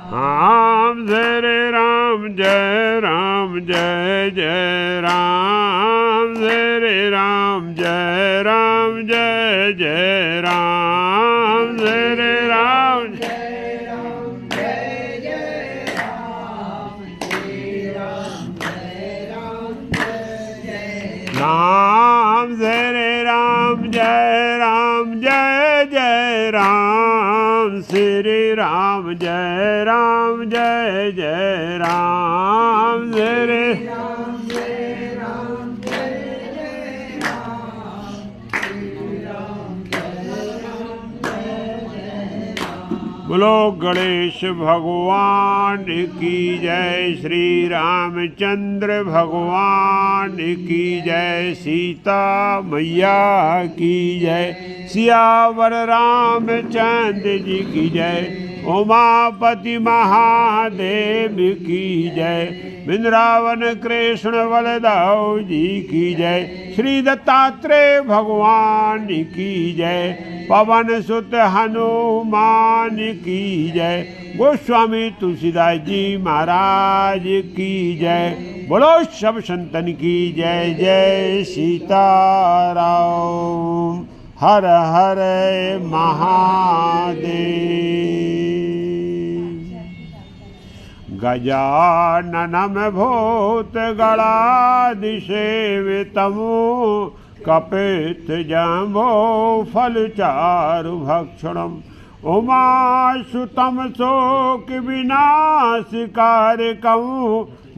राम जय राम जय राम जय जय राम जय राम जय राम जय जय राम जय राम जय राम जय जय राम जय राम जय राम जय जय राम जय राम जय राम जय जय राम श्री राम जय राम जय जय राम जय राम जय राम जय जय राम श्री राम जय राम जय जय राम। बोलो गणेश भगवान की जय, श्री रामचंद्र भगवान की जय, सीता मैया की जय, सियावर रामचंद्र जी की जय, उमापति महादेव की जय, वृंदावन कृष्ण बलदेव जी की जय, श्री दत्तात्रेय भगवान की जय, पवन सुत हनुमान की जय, गोस्वामी तुलसीदास जी महाराज की जय। बोलो सब संतन की जय। जय सीताराम। हर हर महादेव। गजाननं भूतगणादिसेवितम् कपित्थजम्बो फलचारुभक्षणम् उमासुतं शोकविनाशकारकम्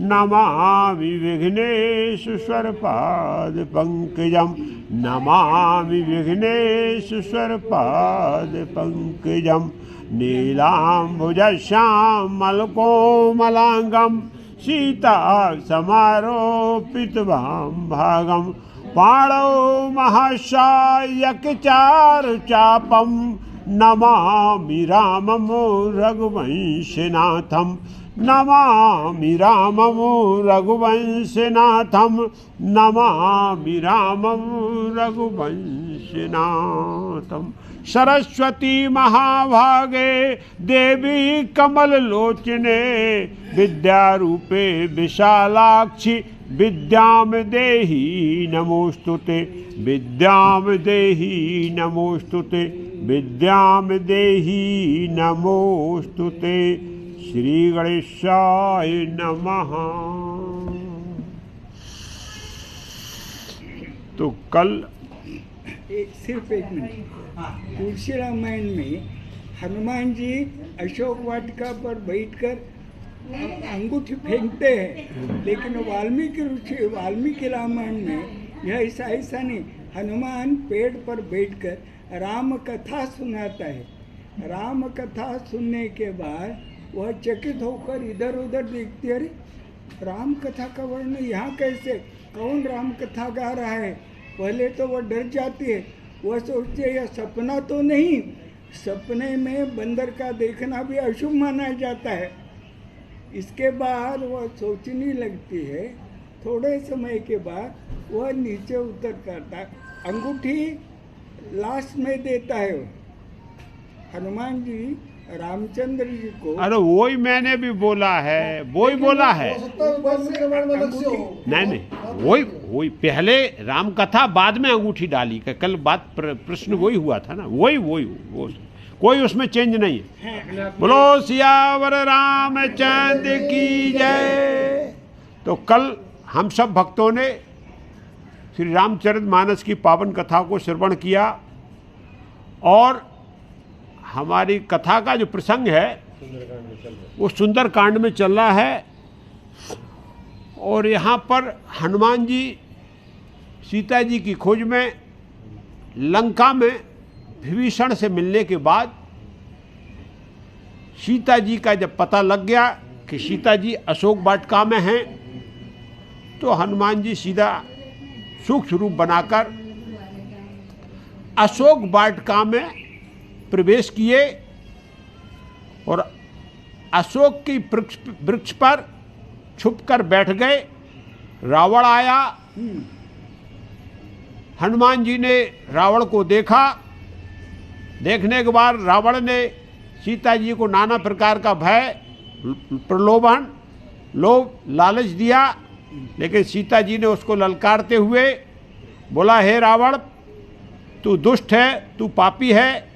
नमामि विघ्नेश्वरपादपङ्कजं, नमामि विघ्नेश्वरपादपङ्कजं, नीलाम्बुजश्यामलकोमलाङ्गं सीतासमारोपितवां पाणौ महासायकचारुचापं नमामि रामं रघुवंशनाथं, नमामि रामं रघुवंशनाथं, नमामि रामं रघुवंशनाथं। सरस्वती महाभागे देवी कमललोचने विद्यारूपे विशालाक्षि विद्यां देहि नमोस्तुते, विद्यां देहि नमोस्तुते, विद्यां देहि नमोस्तुते। श्री गणेशाय नमः। तो कल सिर्फ एक मिनट, तुलसी रामायण में हनुमान जी अशोक वाटिका पर बैठकर अंगूठी फेंकते हैं, लेकिन वाल्मीकि रामायण में यह ऐसा नहीं। हनुमान पेड़ पर बैठकर राम कथा सुनाता है। राम कथा सुनने के बाद वह चकित होकर इधर उधर देखती है, अरे राम कथा का वर्णन यहाँ कैसे, कौन राम कथा गा रहा है। पहले तो वह डर जाती है, वह सोचती है यह सपना तो नहीं। सपने में बंदर का देखना भी अशुभ माना जाता है। इसके बाद वह सोचने लगती है। थोड़े समय के बाद वह नीचे उतर करता, अंगूठी लास्ट में देता है हनुमान जी रामचंद्र जी को। अरे वही मैंने भी बोला है, वही बोला है। नहीं, वही पहले राम कथा, बाद में अंगूठी डाली। कल बात प्रश्न वही हुआ था ना, वही कोई उसमें चेंज नहीं है। बोलो सियावर रामचंद्र की जय। तो कल हम सब भक्तों ने श्री रामचरितमानस की पावन कथा को श्रवण किया और हमारी कथा का जो प्रसंग है वो सुंदरकांड में चल रहा है। और यहाँ पर हनुमान जी सीता जी की खोज में लंका में विभीषण से मिलने के बाद सीता जी का जब पता लग गया कि सीता जी अशोक वाटिका में हैं, तो हनुमान जी सीधा सूक्ष्म रूप बनाकर अशोक वाटिका में प्रवेश किए और अशोक की वृक्ष पर छुपकर बैठ गए। रावण आया, हनुमान जी ने रावण को देखा। देखने के बाद रावण ने सीता जी को नाना प्रकार का भय प्रलोभन, लोभ, लालच दिया। लेकिन सीता जी ने उसको ललकारते हुए बोला, हे रावण, तू दुष्ट है, तू पापी है,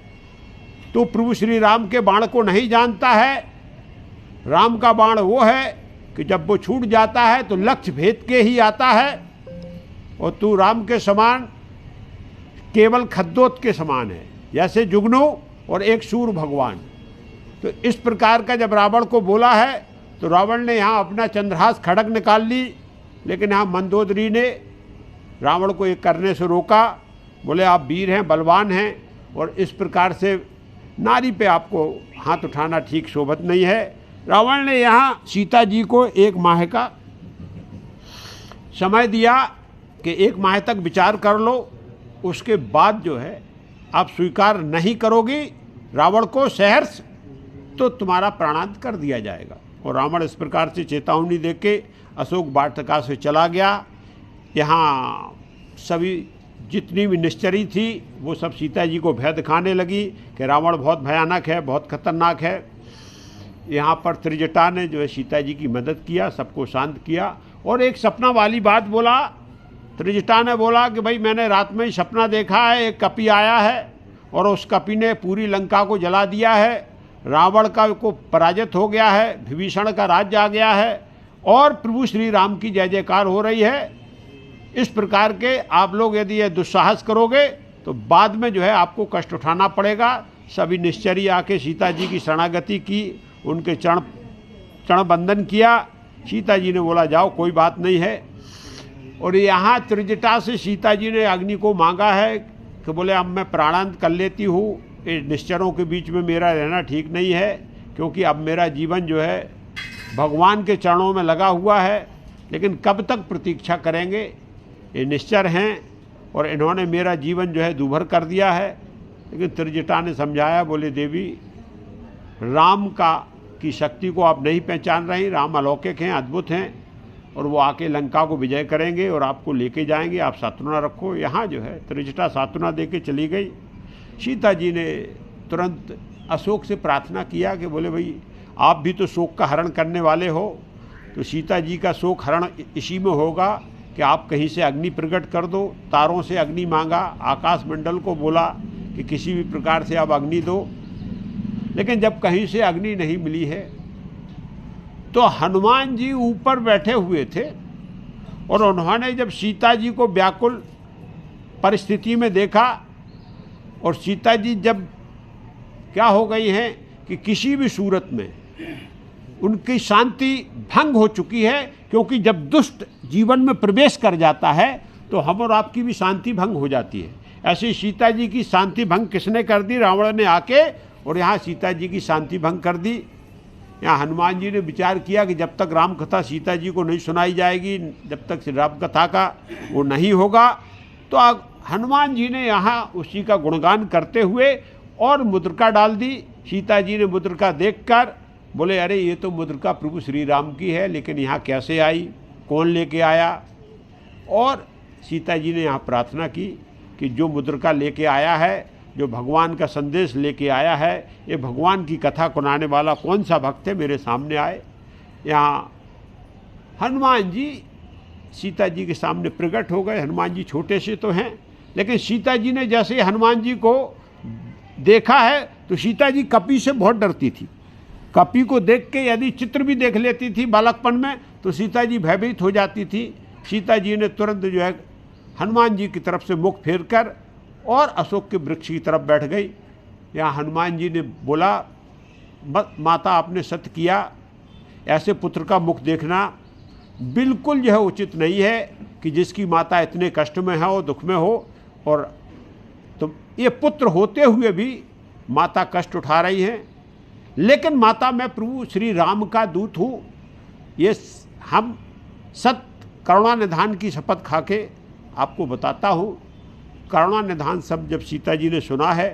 तू प्रभु श्री राम के बाण को नहीं जानता है। राम का बाण वो है कि जब वो छूट जाता है तो लक्ष्य भेद के ही आता है, और तू राम के समान केवल खद्दोत के समान है, जैसे जुगनू और एक सूर भगवान। तो इस प्रकार का जब रावण को बोला है तो रावण ने यहाँ अपना चंद्रहास खड़ग निकाल ली, लेकिन यहाँ मंदोदरी ने रावण को ये करने से रोका। बोले, आप वीर हैं, बलवान हैं, और इस प्रकार से नारी पे आपको हाथ उठाना ठीक शोभत नहीं है। रावण ने यहाँ सीता जी को 1 माह का समय दिया कि 1 माह तक विचार कर लो, उसके बाद जो है आप स्वीकार नहीं करोगी रावण को सहर्ष, तो तुम्हारा प्राणांत कर दिया जाएगा। और रावण इस प्रकार से चेतावनी देके अशोक वाटिका से चला गया। यहाँ सभी जितनी भी निश्चरी थी वो सब सीता जी को भय दिखाने लगी कि रावण बहुत भयानक है, बहुत खतरनाक है। यहाँ पर त्रिजटा ने जो है सीता जी की मदद किया, सबको शांत किया। और एक सपना वाली बात बोला, त्रिजटा ने बोला कि भाई मैंने रात में ही सपना देखा है, एक कपि आया है और उस कपि ने पूरी लंका को जला दिया है, रावण का को पराजित हो गया है, विभीषण का राज्य आ गया है और प्रभु श्री राम की जय जयकार हो रही है। इस प्रकार के आप लोग यदि ये दुस्साहस करोगे तो बाद में जो है आपको कष्ट उठाना पड़ेगा। सभी निश्चरी आके सीता जी की शरणागति की, उनके चरण बंदन किया। सीता जी ने बोला, जाओ, कोई बात नहीं है। और यहाँ त्रिजटा से सीता जी ने अग्नि को मांगा है कि बोले, अब मैं प्राणांत कर लेती हूँ, निश्चरों के बीच में मेरा रहना ठीक नहीं है, क्योंकि अब मेरा जीवन जो है भगवान के चरणों में लगा हुआ है। लेकिन कब तक प्रतीक्षा करेंगे, ये निश्चर हैं और इन्होंने मेरा जीवन जो है दूभर कर दिया है। लेकिन त्रिजटा ने समझाया, बोले, देवी, राम की शक्ति को आप नहीं पहचान रही। राम अलौकिक हैं, अद्भुत हैं, और वो आके लंका को विजय करेंगे और आपको लेके जाएंगे, आप सांत्वना रखो। यहाँ जो है त्रिजटा सांत्वना दे के चली गई। सीता जी ने तुरंत अशोक से प्रार्थना किया कि बोले, भाई आप भी तो शोक का हरण करने वाले हो, तो सीता जी का शोक हरण इसी में होगा कि आप कहीं से अग्नि प्रकट कर दो। तारों से अग्नि मांगा, आकाश मंडल को बोला कि किसी भी प्रकार से आप अग्नि दो। लेकिन जब कहीं से अग्नि नहीं मिली है तो हनुमान जी ऊपर बैठे हुए थे और उन्होंने जब सीता जी को व्याकुल परिस्थिति में देखा, और सीता जी जब क्या हो गई हैं कि किसी भी सूरत में उनकी शांति भंग हो चुकी है, क्योंकि जब दुष्ट जीवन में प्रवेश कर जाता है तो हम और आपकी भी शांति भंग हो जाती है। ऐसी सीता जी की शांति भंग किसने कर दी? रावण ने आके, और यहाँ सीता जी की शांति भंग कर दी। यहाँ हनुमान जी ने विचार किया कि जब तक राम कथा सीता जी को नहीं सुनाई जाएगी, जब तक राम कथा का वो नहीं होगा, तो हनुमान जी ने यहाँ उसी का गुणगान करते हुए और मुद्रिका डाल दी। सीता जी ने मुद्रिका देखकर बोले, अरे ये तो मुद्रिका प्रभु श्री राम की है, लेकिन यहाँ कैसे आई, कौन लेके आया? और सीता जी ने यहाँ प्रार्थना की कि जो मुद्रिका लेके आया है, जो भगवान का संदेश लेके आया है, ये भगवान की कथा सुनाने वाला कौन सा भक्त है, मेरे सामने आए। यहाँ हनुमान जी सीता जी के सामने प्रकट हो गए। हनुमान जी छोटे से तो हैं, लेकिन सीता जी ने जैसे हनुमान जी को देखा है तो सीता जी कपि से बहुत डरती थी। कपि को देख के यदि चित्र भी देख लेती थी बालकपन में तो सीता जी भयभीत हो जाती थी। सीता जी ने तुरंत जो है हनुमान जी की तरफ से मुख फेर कर और अशोक के वृक्ष की तरफ बैठ गई। यहाँ हनुमान जी ने बोला, माता आपने सत्य किया, ऐसे पुत्र का मुख देखना बिल्कुल जो है उचित नहीं है कि जिसकी माता इतने कष्ट में है, दुख में हो, और तो ये पुत्र होते हुए भी माता कष्ट उठा रही हैं। लेकिन माता, मैं प्रभु श्री राम का दूत हूँ, ये हम सत्य करुणा निधान की शपथ खा के आपको बताता हूँ। करुणा निधान शब्द जब सीता जी ने सुना है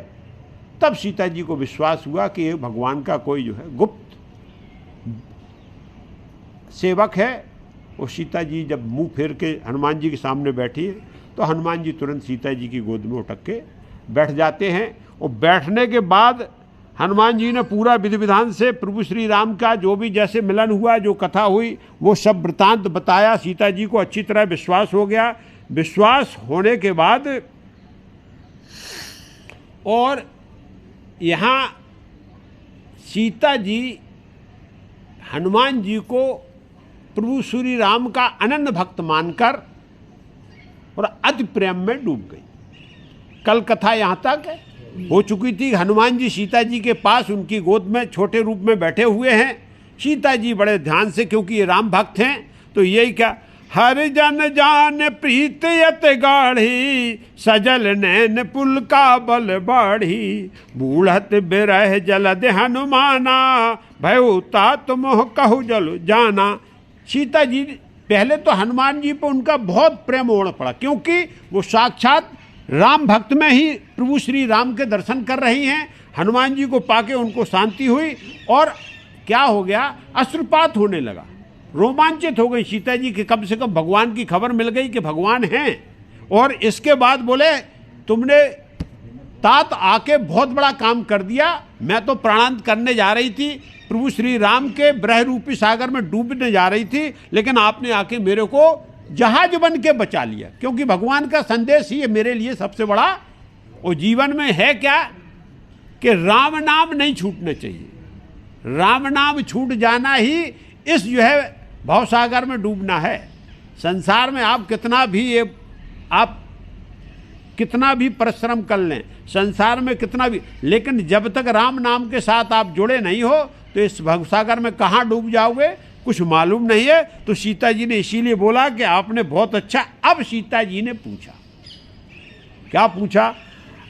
तब सीता जी को विश्वास हुआ कि ये भगवान का कोई जो है गुप्त सेवक है। और सीता जी जब मुंह फेर के हनुमान जी के सामने बैठी है तो हनुमान जी तुरंत सीता जी की गोद में उठक के बैठ जाते हैं। और बैठने के बाद हनुमान जी ने पूरा विधि विधान से प्रभु श्री राम का जो भी जैसे मिलन हुआ, जो कथा हुई, वो सब वृतांत बताया। सीता जी को अच्छी तरह विश्वास हो गया। विश्वास होने के बाद और यहाँ सीता जी हनुमान जी को प्रभु श्री राम का अनन्य भक्त मानकर और अति प्रेम में डूब गई। कल कथा यहाँ तक हो चुकी थी। हनुमान जी सीता जी के पास उनकी गोद में छोटे रूप में बैठे हुए हैं। सीता जी बड़े ध्यान से, क्योंकि ये राम भक्त हैं, तो यही क्या, हर जन जान प्रीत यत गाढ़ी, सजल नैन पुल का बल बाढ़ी, बूढ़त बिरह जलद हनुमाना, भयउ तात मोह कहु जल जाना। सीता जी पहले तो हनुमान जी पर उनका बहुत प्रेम ओढ़ पड़ा, क्योंकि वो साक्षात राम भक्त में ही प्रभु श्री राम के दर्शन कर रही हैं। हनुमान जी को पाके उनको शांति हुई और क्या हो गया, अश्रुपात होने लगा, रोमांचित हो गई सीता जी कि कम से कम भगवान की खबर मिल गई कि भगवान हैं। और इसके बाद बोले, तुमने तात आके बहुत बड़ा काम कर दिया। मैं तो प्राणांत करने जा रही थी, प्रभु श्री राम के ब्रह रूपी सागर में डूबने जा रही थी, लेकिन आपने आके मेरे को जहाज बन के बचा लिया, क्योंकि भगवान का संदेश ही है मेरे लिए सबसे बड़ा। और जीवन में है क्या कि राम नाम नहीं छूटना चाहिए। राम नाम छूट जाना ही इस जो है भवसागर में डूबना है। संसार में आप कितना भी परिश्रम कर लें, संसार में कितना भी, लेकिन जब तक राम नाम के साथ आप जुड़े नहीं हो तो इस भवसागर में कहाँ डूब जाओगे कुछ मालूम नहीं है। तो सीता जी ने इसीलिए बोला कि आपने बहुत अच्छा। अब सीता जी ने पूछा, क्या पूछा,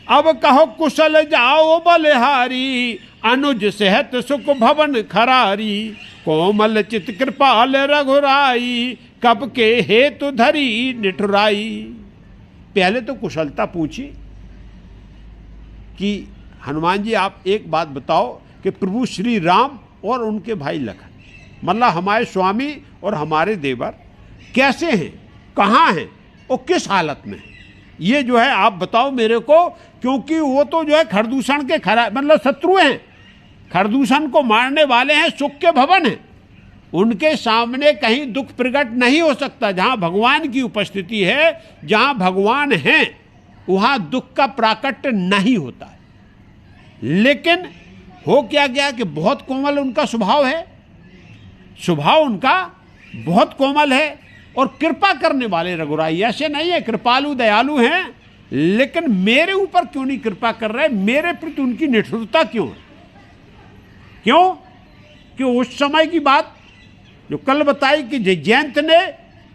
अब कहो कुशल जाओ बलिहारी, अनुज सेहत सुख भवन खरारी, कोमल चित कृपाल रघुराई, कब के हेतु धरी निठुराई। पहले तो कुशलता पूछी कि हनुमान जी आप एक बात बताओ कि प्रभु श्री राम और उनके भाई लखन, मतलब हमारे स्वामी और हमारे देवर कैसे हैं, कहाँ हैं और किस हालत में, ये जो है आप बताओ मेरे को। क्योंकि वो तो जो है खरदूषण के मतलब शत्रु हैं, खरदूषण को मारने वाले हैं, सुख के भवन हैं, उनके सामने कहीं दुख प्रकट नहीं हो सकता। जहाँ भगवान की उपस्थिति है, जहाँ भगवान हैं, वहाँ दुख का प्राकट्य नहीं होता है। लेकिन हो क्या गया कि बहुत कोमल उनका स्वभाव है, स्वभाव उनका बहुत कोमल है और कृपा करने वाले रघुराई, ऐसे नहीं है, कृपालु दयालु हैं, लेकिन मेरे ऊपर क्यों नहीं कृपा कर रहे, मेरे प्रति उनकी निष्ठुरता क्यों है? क्यों कि उस समय की बात जो कल बताई कि जयंत ने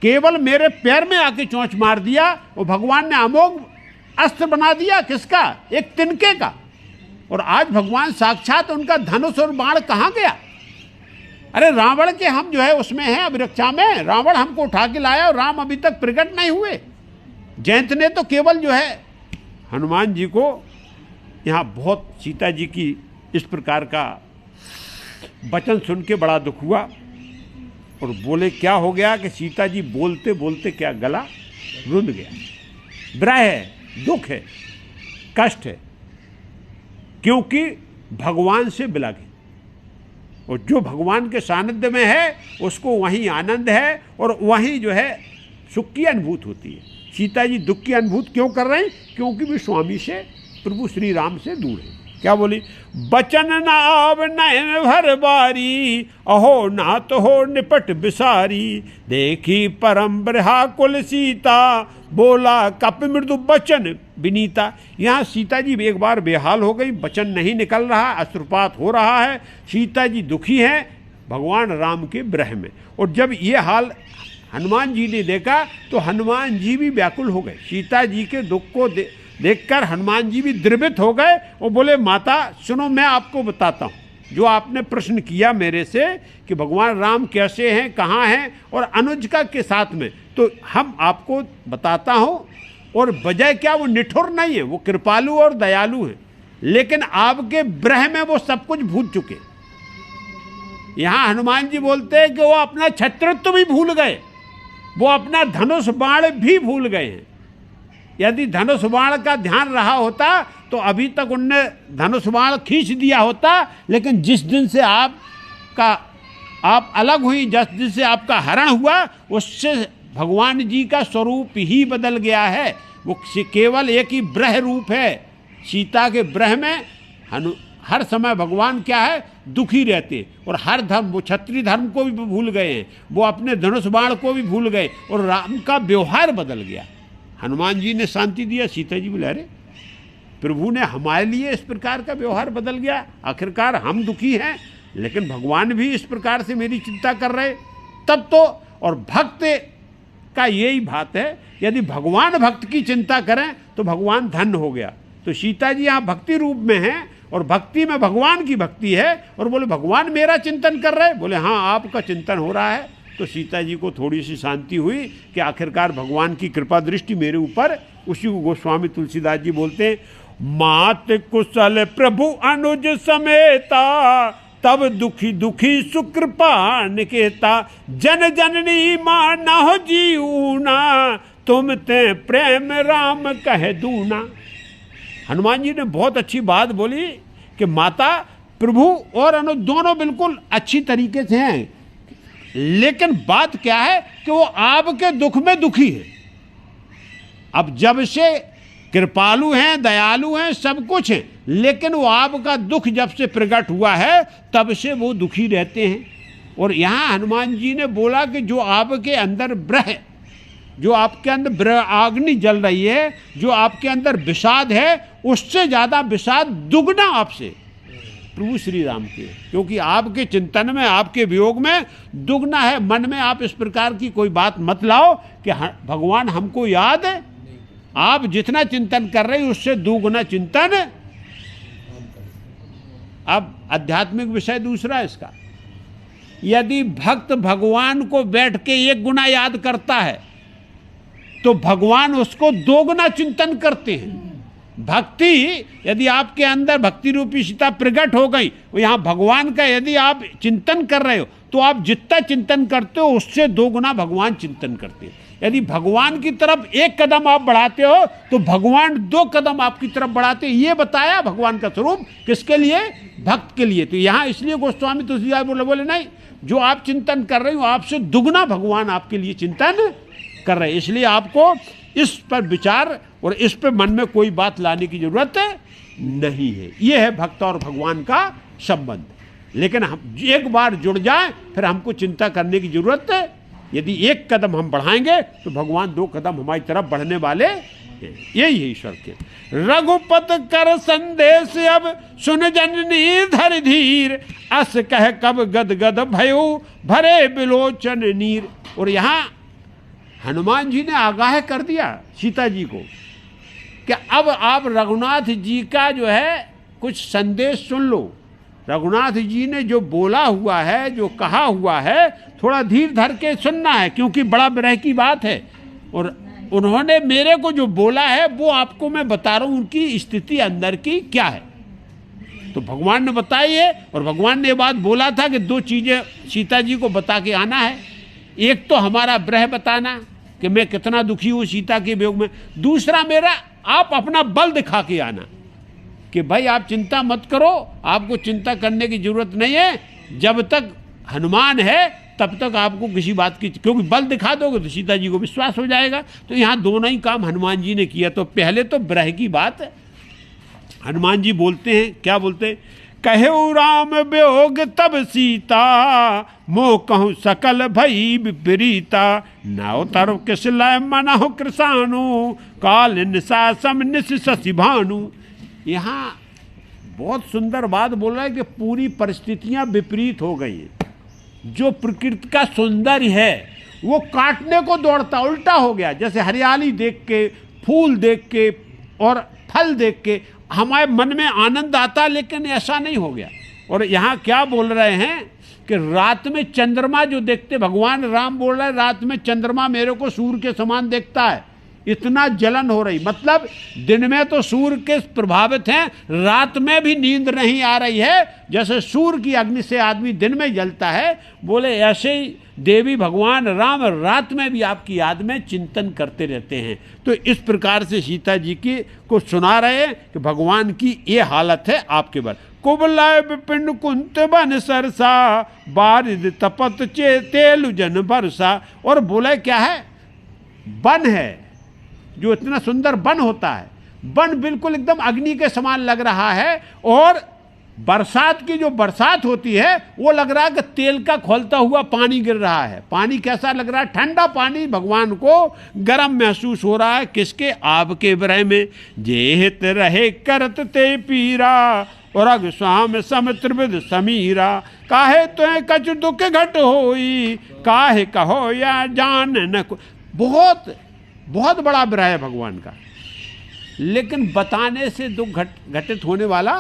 केवल मेरे पैर में आके चोंच मार दिया और भगवान ने अमोघ अस्त्र बना दिया, किसका, एक तिनके का। और आज भगवान साक्षात उनका धनुष और बाण कहाँ गया? अरे रावण के हम जो है उसमें हैं अभिरक्षा में, रावण हमको उठा के लाया और राम अभी तक प्रकट नहीं हुए। जयंत ने तो केवल जो है हनुमान जी को यहाँ बहुत सीता जी की इस प्रकार का वचन सुन के बड़ा दुख हुआ और बोले क्या हो गया कि सीता जी बोलते बोलते क्या गला रुंध गया। विरह है, दुख है, कष्ट है, क्योंकि भगवान से बिलग है और जो भगवान के सानिध्य में है उसको वहीं आनंद है और वहीं जो है सुख की अनुभूति होती है। सीता जी दुख की अनुभूति क्यों कर रहे हैं? क्योंकि वे स्वामी से, प्रभु श्री राम से दूर है। क्या बोली, बचन नाव नयन भर बारी, अहो नाथ हो निपट बिसारी, देखी परम ब्रहा कुल सीता, बोला कप मृदु बचन विनीता। यहाँ सीता जी एक बार बेहाल हो गई, बचन नहीं निकल रहा, अश्रुपात हो रहा है, सीता जी दुखी हैं भगवान राम के ब्रह में। और जब ये हाल हनुमान जी ने देखा तो हनुमान जी भी व्याकुल हो गए। सीता जी के दुख को देखकर हनुमान जी भी द्रवित हो गए और बोले, माता सुनो, मैं आपको बताता हूँ जो आपने प्रश्न किया मेरे से कि भगवान राम कैसे हैं, कहाँ हैं और अनुज के साथ में, तो हम आपको बताता हूँ। और वजह क्या, वो निठुर नहीं है, वो कृपालु और दयालु हैं, लेकिन आपके ब्रह में वो सब कुछ भूल चुके। यहाँ हनुमान जी बोलते हैं कि वो अपना छत्रत्व भी भूल गए, वो अपना धनुष बाण भी भूल गए हैं। यदि धनुष बाण का ध्यान रहा होता तो अभी तक उनने धनुष बाण खींच दिया होता, लेकिन जिस दिन से आप अलग हुई, जिस दिन से आपका हरण हुआ, उससे भगवान जी का स्वरूप ही बदल गया है। वो केवल एक ही ब्रह रूप है। सीता के ब्रह में हर समय भगवान क्या है, दुखी रहते, और हर धर्म, वो क्षत्रिय धर्म को भी भूल गए हैं, वो अपने धनुष बाण को भी भूल गए, और राम का व्यवहार बदल गया। हनुमान जी ने शांति दिया, सीता जी बोले अरे प्रभु ने हमारे लिए इस प्रकार का व्यवहार बदल गया, आखिरकार हम दुखी हैं लेकिन भगवान भी इस प्रकार से मेरी चिंता कर रहे। तब तो, और भक्त का यही बात है, यदि भगवान भक्त की चिंता करें तो भगवान धन्य हो गया। तो सीता जी यहाँ भक्ति रूप में हैं, और भक्ति में भगवान की भक्ति है, और बोले भगवान मेरा चिंतन कर रहे, बोले हाँ आपका चिंतन हो रहा है। तो सीता जी को थोड़ी सी शांति हुई कि आखिरकार भगवान की कृपा दृष्टि मेरे ऊपर। उसी को गोस्वामी तुलसीदास जी बोलते हैं, मात कुशल प्रभु अनुज समेता, तब दुखी दुखी सुकृपा निकेता, जन जननी माना हो जीऊना, तुम ते प्रेम राम कह दूना। हनुमान जी ने बहुत अच्छी बात बोली कि माता प्रभु और अनुज दोनों बिल्कुल अच्छी तरीके से हैं, लेकिन बात क्या है कि वो आपके दुख में दुखी है। अब जब से कृपालु हैं, दयालु हैं, सब कुछ है, लेकिन वो आपका दुख जब से प्रकट हुआ है तब से वो दुखी रहते हैं। और यहाँ हनुमान जी ने बोला कि जो आपके अंदर ब्रह, जो आपके अंदर ब्रह आग्नि जल रही है, जो आपके अंदर विषाद है, उससे ज़्यादा विषाद दुगना आपसे प्रभु श्री राम के, क्योंकि आपके चिंतन में, आपके वियोग में दुगना है। मन में आप इस प्रकार की कोई बात मत लाओ कि भगवान हमको याद है। आप जितना चिंतन कर रहे हैं उससे दुगना चिंतन। अब आध्यात्मिक विषय दूसरा इसका, यदि भक्त भगवान को बैठ के 1 गुना याद करता है तो भगवान उसको 2 गुना चिंतन करते हैं। भक्ति, यदि आपके अंदर भक्ति रूपी सीता प्रकट हो गई, यहाँ भगवान का यदि आप चिंतन कर रहे हो तो आप जितना चिंतन करते हो उससे 2 गुना भगवान चिंतन करते हैं। यदि भगवान की तरफ 1 कदम आप बढ़ाते हो तो भगवान 2 कदम आपकी तरफ बढ़ाते हैं। ये बताया भगवान का स्वरूप किसके लिए, भक्त के लिए। तो यहाँ इसलिए गोस्वामी तुलसीदास बोले नहीं, जो आप चिंतन कर रहे हो आपसे दुगना भगवान आपके लिए चिंतन कर रहे हैं। इसलिए आपको इस पर विचार और इस पर मन में कोई बात लाने की जरूरत नहीं है। ये है भक्त और भगवान का संबंध। लेकिन हम एक बार जुड़ जाए फिर हमको चिंता करने की जरूरत है। यदि 1 कदम हम बढ़ाएंगे तो भगवान 2 कदम हमारी तरफ बढ़ने वाले हैं। यही है ईश्वर के। रघुपत कर संदेश अब सुन जननी धर धीर, अस कह कब गद गद भयो भरे बिलोचन नीर। और यहाँ हनुमान जी ने आगाह कर दिया सीता जी को कि अब आप रघुनाथ जी का जो है कुछ संदेश सुन लो। रघुनाथ जी ने जो बोला हुआ है, जो कहा हुआ है, थोड़ा धीर धर के सुनना है, क्योंकि बड़ा विरह की बात है। और उन्होंने मेरे को जो बोला है वो आपको मैं बता रहा हूँ, उनकी स्थिति अंदर की क्या है। तो भगवान ने बताई है, और भगवान ने ये बात बोला था कि 2 चीज़ें सीता जी को बता के आना है। एक तो हमारा ब्रह बताना कि मैं कितना दुखी हूँ सीता के वियोग में। दूसरा मेरा आप अपना बल दिखा के आना कि भाई आप चिंता मत करो, आपको चिंता करने की जरूरत नहीं है। जब तक हनुमान है तब तक आपको किसी बात की, क्योंकि बल दिखा दोगे तो सीता जी को विश्वास हो जाएगा। तो यहाँ दोनों ही काम हनुमान जी ने किया। तो पहले तो ब्रह की बात है। हनुमान जी बोलते हैं, क्या बोलते हैं, कहे राम वियोग तब सीता, मोह कहूँ सकल भई विपरीता, नाव तरव किस लय मनहु कृषाणु, काल निशा सम निश शशि भानु। यहाँ बहुत सुंदर बात बोल रहा है कि पूरी परिस्थितियां विपरीत हो गई हैं। जो प्रकृति का सौंदर्य है वो काटने को दौड़ता, उल्टा हो गया। जैसे हरियाली देख के, फूल देख के और फल देख के हमारे मन में आनंद आता, लेकिन ऐसा नहीं हो गया। और यहाँ क्या बोल रहे हैं कि रात में चंद्रमा जो देखते, भगवान राम बोल रहे हैं रात में चंद्रमा मेरे को सूर्य के समान देखता है। इतना जलन हो रही, मतलब दिन में तो सूर्य के प्रभावित हैं, रात में भी नींद नहीं आ रही है। जैसे सूर्य की अग्नि से आदमी दिन में जलता है, बोले ऐसे ही देवी भगवान राम रात में भी आपकी याद में चिंतन करते रहते हैं। तो इस प्रकार से सीता जी की को सुना रहे हैं कि भगवान की ये हालत है आपके बारे। कुबलाय विपिन कुंत बन सरसा, बारिद तपत चे तेलु जन बरसा। और बोले क्या है, वन है, जो इतना सुंदर वन होता है, वन बिल्कुल एकदम अग्नि के समान लग रहा है। और बरसात की जो बरसात होती है वो लग रहा है कि तेल का खौलता हुआ पानी गिर रहा है। पानी कैसा लग रहा है, ठंडा पानी भगवान को गर्म महसूस हो रहा है। किसके, आपके विरह में। जेहित रहे करत ते पीरा, और अग स्वाम सम त्रिविध समीरा। काहे तो कछ दुख घट होई, काहे कहो या जान न को। बहुत बहुत बड़ा विरह है भगवान का, लेकिन बताने से दुख घटित होने वाला,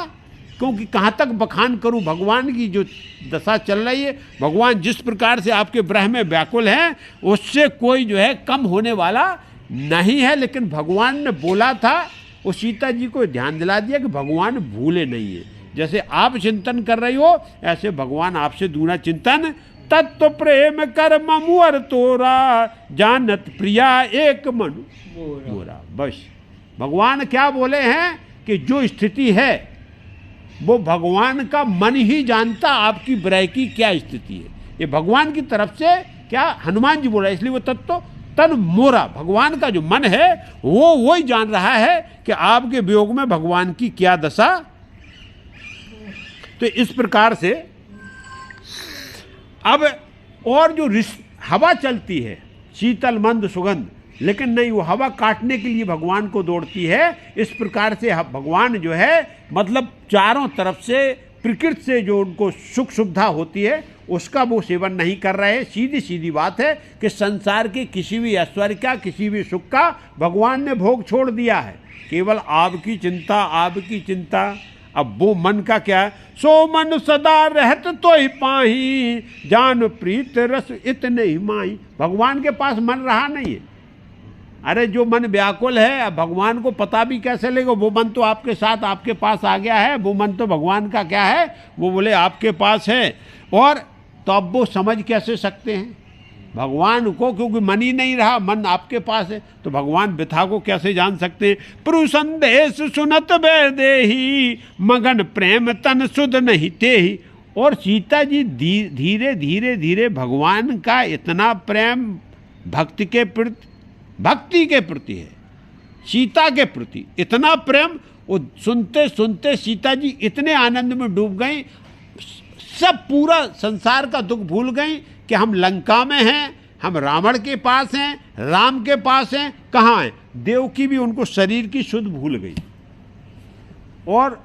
क्योंकि कहाँ तक बखान करूं भगवान की जो दशा चल रही है। भगवान जिस प्रकार से आपके विरह में व्याकुल हैं, उससे कोई जो है कम होने वाला नहीं है। लेकिन भगवान ने बोला था, वो सीता जी को ध्यान दिला दिया कि भगवान भूले नहीं है। जैसे आप चिंतन कर रही हो, ऐसे भगवान आपसे दूना चिंतन। तत्व प्रेम कर ममुअर तोरा, जानत प्रिया एक मनु मोरा। बस भगवान क्या बोले हैं कि जो स्थिति है वो भगवान का मन ही जानता, आपकी विरह की क्या स्थिति है। ये भगवान की तरफ से क्या हनुमान जी बोला, इसलिए वो तत्व तन मोरा, भगवान का जो मन है वो ही जान रहा है कि आपके वियोग में भगवान की क्या दशा। तो इस प्रकार से अब और जो हवा चलती है शीतल मंद सुगंध, लेकिन नहीं, वो हवा काटने के लिए भगवान को दौड़ती है। इस प्रकार से भगवान जो है मतलब चारों तरफ से प्रकृति से जो उनको सुख सुविधा होती है उसका वो सेवन नहीं कर रहे हैं। सीधी सीधी बात है कि संसार के किसी भी ऐश्वर्य का, किसी भी सुख का भगवान ने भोग छोड़ दिया है। केवल आपकी चिंता, आपकी चिंता। अब वो मन का क्या है, सो मन सदा रहत तो ही पाही, जान प्रीत रस इतने ही माही। भगवान के पास मन रहा नहीं है। अरे जो मन व्याकुल है, अब भगवान को पता भी कैसे लगेगा, वो मन तो आपके साथ आपके पास आ गया है। वो मन तो भगवान का क्या है, वो बोले आपके पास है। और तो अब वो समझ कैसे सकते हैं भगवान को, क्योंकि मन ही नहीं रहा, मन आपके पास है। तो भगवान व्यथा को कैसे जान सकते हैं। प्रभु संदेश सुनत बेदेही, मगन प्रेम तन सुध नहीं तेही। और सीता जी धीरे धीरे धीरे भगवान का इतना प्रेम भक्ति के प्रति है, सीता के प्रति इतना प्रेम, वो सुनते सुनते सीता जी इतने आनंद में डूब गई, सब पूरा संसार का दुख भूल गई कि हम लंका में हैं, हम रावण के पास हैं, राम के पास हैं, कहाँ हैं। देवकी भी उनको शरीर की शुद्ध भूल गई। और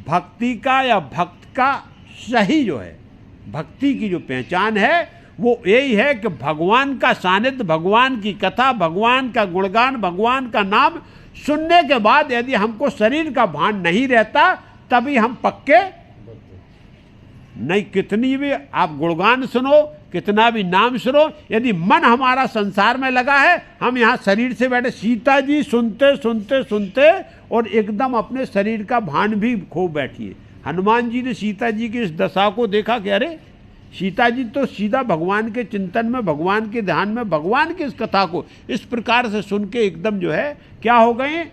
भक्ति का या भक्त का सही जो है, भक्ति की जो पहचान है वो यही है कि भगवान का सानिध्य, भगवान की कथा, भगवान का गुणगान, भगवान का नाम सुनने के बाद यदि हमको शरीर का भान नहीं रहता, तभी हम पक्के नहीं। कितनी भी आप गुणगान सुनो, कितना भी नाम सुनो, यदि मन हमारा संसार में लगा है, हम यहाँ शरीर से बैठे। सीता जी सुनते सुनते सुनते और एकदम अपने शरीर का भान भी खो बैठी है। हनुमान जी ने सीता जी की इस दशा को देखा कि अरे सीता जी तो सीधा भगवान के चिंतन में, भगवान के ध्यान में, भगवान की इस कथा को इस प्रकार से सुन के एकदम जो है क्या हो गए,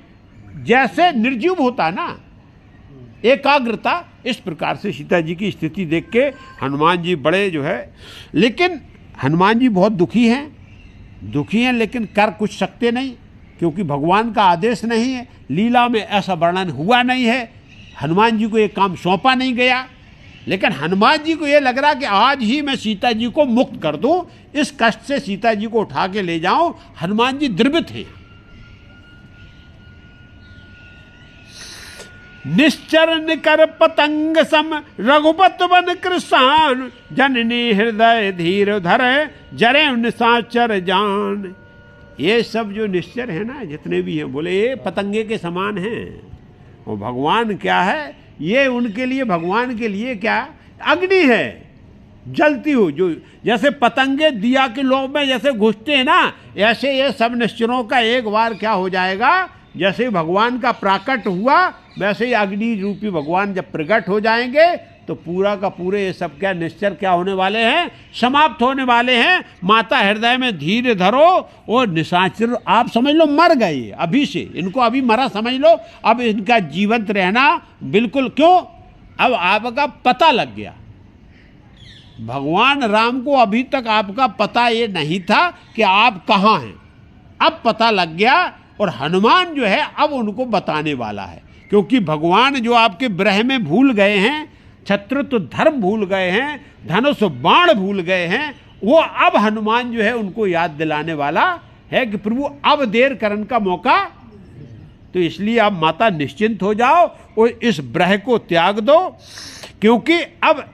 जैसे निर्जीव होता है ना एकाग्रता। इस प्रकार से सीता जी की स्थिति देख के हनुमान जी बड़े जो है, लेकिन हनुमान जी बहुत दुखी हैं, लेकिन कर कुछ सकते नहीं, क्योंकि भगवान का आदेश नहीं है। लीला में ऐसा वर्णन हुआ नहीं है, हनुमान जी को ये काम सौंपा नहीं गया। लेकिन हनुमान जी को ये लग रहा कि आज ही मैं सीता जी को मुक्त कर दूं, इस कष्ट से सीता जी को उठा के ले जाऊं। हनुमान जी द्रवित हैं। निश्चरण कर पतंग सम रघुपत बन कृषान, जननी हृदय धीर धरे जरे निशाचर जान। ये सब जो निश्चर है ना, जितने भी हैं, बोले ये पतंगे के समान हैं। और भगवान क्या है, ये उनके लिए, भगवान के लिए क्या अग्नि है। जलती हुई, जो जैसे पतंगे दिया के लोभ में जैसे घुसते हैं ना, ऐसे ये सब निश्चरों का एक बार क्या हो जाएगा, जैसे भगवान का प्राकट हुआ वैसे ही अग्नि रूपी भगवान जब प्रकट हो जाएंगे तो पूरा का पूरे ये सब क्या निश्चर क्या होने वाले हैं, समाप्त होने वाले हैं। माता हृदय में धीरे धरो और निशाचर आप समझ लो मर गए अभी से, इनको अभी मरा समझ लो, अब इनका जीवंत रहना बिल्कुल, क्यों, अब आपका पता लग गया। भगवान राम को अभी तक आपका पता ये नहीं था कि आप कहाँ हैं, अब पता लग गया। और हनुमान जो है अब उनको बताने वाला है, क्योंकि भगवान जो आपके ब्रह में भूल गए हैं, छत्रत्व धर्म भूल गए हैं, धनुष बाण भूल गए हैं, वो अब हनुमान जो है उनको याद दिलाने वाला है कि प्रभु अब देर करने का मौका, तो इसलिए अब माता निश्चिंत हो जाओ और इस ब्रह को त्याग दो, क्योंकि अब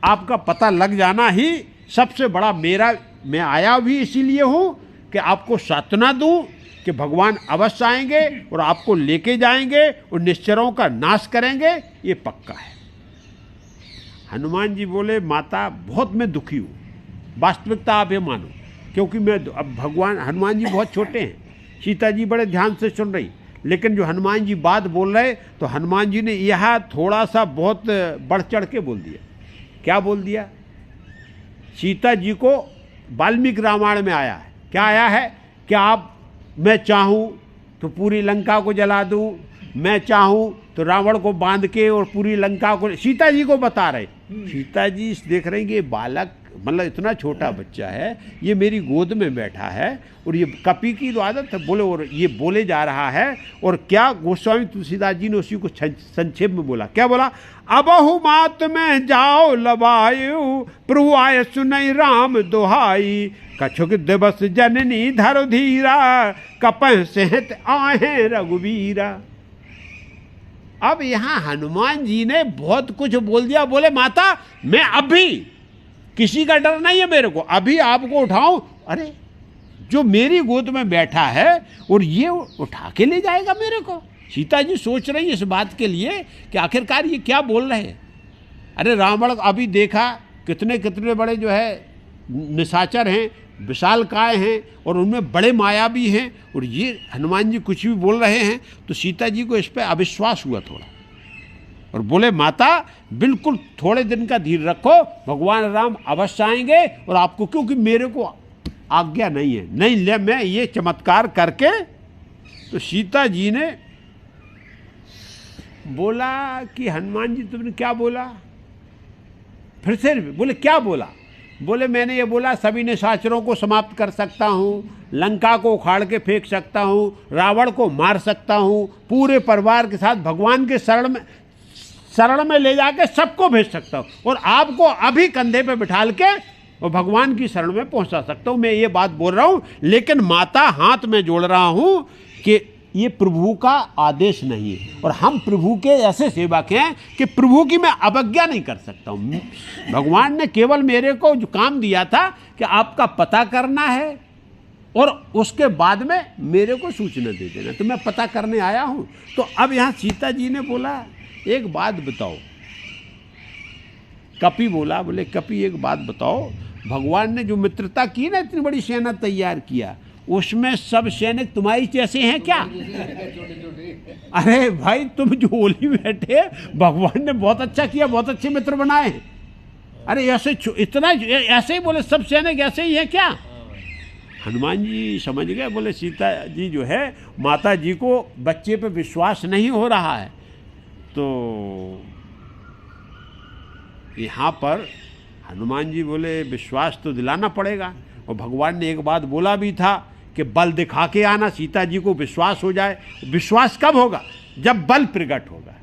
आपका पता लग जाना ही सबसे बड़ा मेरा, मैं आया भी इसीलिए हूं कि आपको सांत्वना दूं कि भगवान अवश्य आएंगे और आपको लेके जाएंगे और निश्चरों का नाश करेंगे, ये पक्का है। हनुमान जी बोले माता बहुत मैं दुखी हूँ, वास्तविकता आप ये मानो, क्योंकि मैं अब भगवान, हनुमान जी बहुत छोटे हैं, सीता जी बड़े ध्यान से सुन रही, लेकिन जो हनुमान जी बात बोल रहे तो हनुमान जी ने यह थोड़ा सा बहुत बढ़ चढ़ के बोल दिया। क्या बोल दिया? सीता जी को वाल्मीकि रामायण में आया है, क्या आया है कि आप, मैं चाहूँ तो पूरी लंका को जला दूँ, मैं चाहूँ तो रावण को बांध के और पूरी लंका को, सीता जी को बता रहे। सीता जी देख रहे हैं कि ये बालक मतलब इतना छोटा बच्चा है, ये मेरी गोद में बैठा है और ये कपि की तो आदत है बोले, और ये बोले जा रहा है। और क्या गोस्वामी तुलसीदास जी ने उसी को संक्षेप में बोला, क्या बोला? अबहु मात में जाओ लबायु, प्रभु आय सुनई राम दोहाई, कछुक दिवस जननी धर धीरा, कपह सेहत आहे रघुवीरा। अब यहाँ हनुमान जी ने बहुत कुछ बोल दिया, बोले माता मैं अभी, किसी का डर नहीं है मेरे को, अभी आपको उठाऊं, अरे जो मेरी गोद में बैठा है और ये उठा के ले जाएगा मेरे को। सीता जी सोच रही है इस बात के लिए कि आखिरकार ये क्या बोल रहे हैं। अरे रावण अभी देखा कितने कितने बड़े जो है निशाचर हैं, विशालकाय हैं और उनमें बड़े मायावी हैं, और ये हनुमान जी कुछ भी बोल रहे हैं। तो सीता जी को इस पर अविश्वास हुआ थोड़ा, और बोले माता बिल्कुल थोड़े दिन का धीर रखो, भगवान राम अवश्य आएंगे और आपको, क्योंकि मेरे को आज्ञा नहीं है, नहीं ले मैं ये चमत्कार करके। तो सीता जी ने बोला कि हनुमान जी तुमने क्या बोला? फिर से बोले क्या बोला? बोले मैंने ये बोला सभी निशाचरों को समाप्त कर सकता हूँ, लंका को उखाड़ के फेंक सकता हूँ, रावण को मार सकता हूँ, पूरे परिवार के साथ भगवान के शरण में ले जाके सबको भेज सकता हूँ, और आपको अभी कंधे पे बिठाल के और भगवान की शरण में पहुँचा सकता हूँ। मैं ये बात बोल रहा हूँ, लेकिन माता हाथ में जोड़ रहा हूँ कि ये प्रभु का आदेश नहीं है, और हम प्रभु के ऐसे सेवक हैं कि प्रभु की मैं अवज्ञा नहीं कर सकता हूँ। भगवान ने केवल मेरे को जो काम दिया था कि आपका पता करना है और उसके बाद में मेरे को सूचना दे देना, तो मैं पता करने आया हूँ। तो अब यहाँ सीता जी ने बोला एक बात बताओ, कपि बोला, बोले कपि एक बात बताओ, भगवान ने जो मित्रता की ना, इतनी बड़ी सेना तैयार किया, उसमें सब सैनिक तुम्हारी जैसे हैं क्या? अरे भाई तुम जो ओली बैठे, भगवान ने बहुत अच्छा किया, बहुत अच्छे मित्र बनाए। अरे ऐसे इतना ऐसे ही बोले सब सैनिक ऐसे ही हैं क्या? हनुमान जी समझ गए, बोले सीता जी जो है माता जी को बच्चे पे विश्वास नहीं हो रहा है। तो यहाँ पर हनुमान जी बोले विश्वास तो दिलाना पड़ेगा, और भगवान ने एक बात बोला भी था कि बल दिखा के आना, सीता जी को विश्वास हो जाए। विश्वास कब होगा? जब बल प्रकट होगा।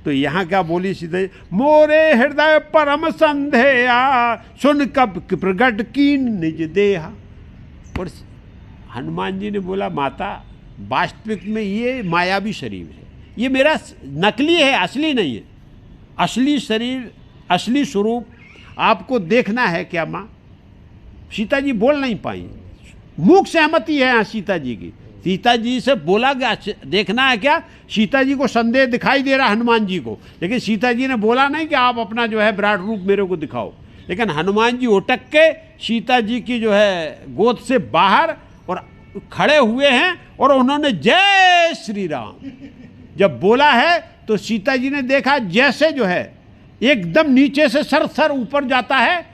तो यहाँ क्या बोली सीता जी? मोरे हृदय परम संदेहा, सुन कब प्रकट की निज देहा। और हनुमान जी ने बोला माता वास्तविक में ये मायावी शरीर है, ये मेरा नकली है, असली नहीं है। असली शरीर, असली स्वरूप आपको देखना है क्या माँ? सीता जी बोल नहीं पाई, मूक सहमति है यहाँ सीता जी की। सीता जी से बोला गया देखना है क्या? सीता जी को संदेह दिखाई दे रहा हनुमान जी को, लेकिन सीता जी ने बोला नहीं कि आप अपना जो है विराट रूप मेरे को दिखाओ। लेकिन हनुमान जी उटक के सीता जी की जो है गोद से बाहर और खड़े हुए हैं और उन्होंने जय श्री राम जब बोला है तो सीता जी ने देखा जैसे जो है एकदम नीचे से सर ऊपर जाता है।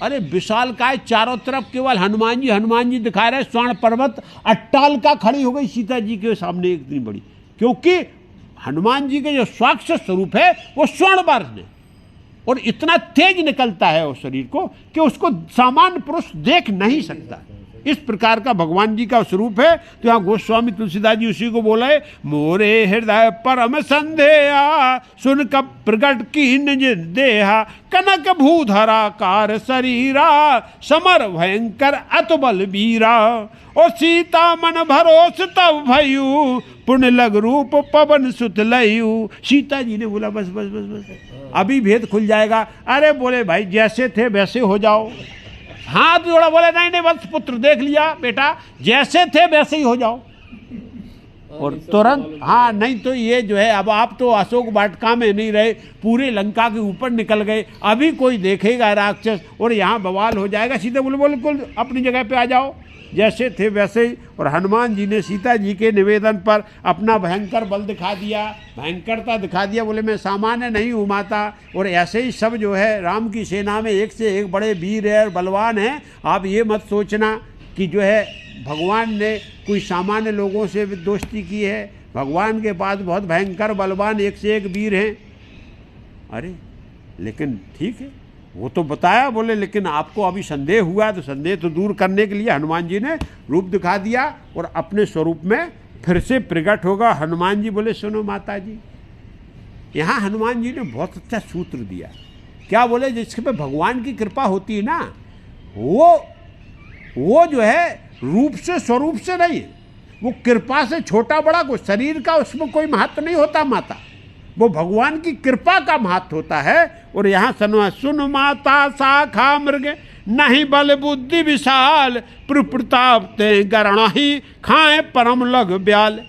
अरे विशालकाय चारों तरफ केवल हनुमान जी दिखा रहे, स्वर्ण पर्वत अट्टालिका खड़ी हो गई सीता जी के सामने इतनी बड़ी, क्योंकि हनुमान जी के जो स्वाक्ष स्वरूप है वो स्वर्ण वर्ण है और इतना तेज निकलता है उस शरीर को कि उसको सामान्य पुरुष देख नहीं सकता। इस प्रकार का भगवान जी का स्वरूप है। तो यहाँ गोस्वामी तुलसीदास जी उसी को बोले, मोरे हृदय परम संदेहा सुन कब प्रगट की निज देहा, कनक भूधरा कार शरीरा समर भयंकर अतबल वीरा, और सीता मन भरोस तब भयु पुण्य लग रूप पवन सुत लयु। सीता जी ने बोला बस बस बस बस अभी भेद खुल जाएगा। अरे बोले भाई जैसे थे वैसे हो जाओ। हाथ जोड़ा, बोले नहीं नहीं बस पुत्र देख लिया बेटा, जैसे थे वैसे ही हो जाओ। और तुरंत हाँ, नहीं तो ये जो है अब आप तो अशोक वाटिका में नहीं रहे, पूरे लंका के ऊपर निकल गए, अभी कोई देखेगा राक्षस और यहाँ बवाल हो जाएगा। सीधे बोले बिल्कुल अपनी जगह पे आ जाओ, जैसे थे वैसे ही। और हनुमान जी ने सीता जी के निवेदन पर अपना भयंकर बल दिखा दिया, भयंकरता दिखा दिया। बोले मैं सामान्य नहीं हूँ माता, और ऐसे ही सब जो है राम की सेना में एक से एक बड़े वीर है और बलवान हैं। आप ये मत सोचना कि जो है भगवान ने कोई सामान्य लोगों से भी दोस्ती की है। भगवान के पास बहुत भयंकर बलवान एक से एक वीर हैं। अरे लेकिन ठीक है, वो तो बताया। बोले लेकिन आपको अभी संदेह हुआ, तो संदेह तो दूर करने के लिए हनुमान जी ने रूप दिखा दिया और अपने स्वरूप में फिर से प्रकट होगा। हनुमान जी बोले सुनो माता जी, यहाँ हनुमान जी ने बहुत अच्छा सूत्र दिया। क्या बोले, जिसके पे भगवान की कृपा होती है ना, वो जो है रूप से स्वरूप से नहीं है, वो कृपा से छोटा बड़ा को शरीर का उसमें कोई महत्व नहीं होता माता, वो भगवान की कृपा का महत्व होता है। और यहाँ सुन माता शाखा मृग नहीं बल बुद्धि विशाल, प्रताप ते गणा ही खाए परम लग ब्याल।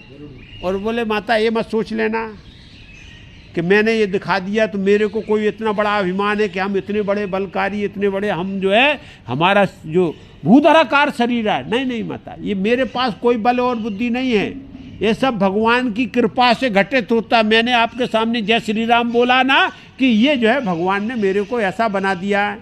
और बोले माता ये मत सोच लेना कि मैंने ये दिखा दिया तो मेरे को कोई इतना बड़ा अभिमान है कि हम इतने बड़े बलकारी, इतने बड़े हम जो है हमारा जो भूधराकार शरीर है। नहीं नहीं माता, ये मेरे पास कोई बल और बुद्धि नहीं है, ये सब भगवान की कृपा से घटित होता। मैंने आपके सामने जय श्री राम बोला ना कि ये जो है भगवान ने मेरे को ऐसा बना दिया है,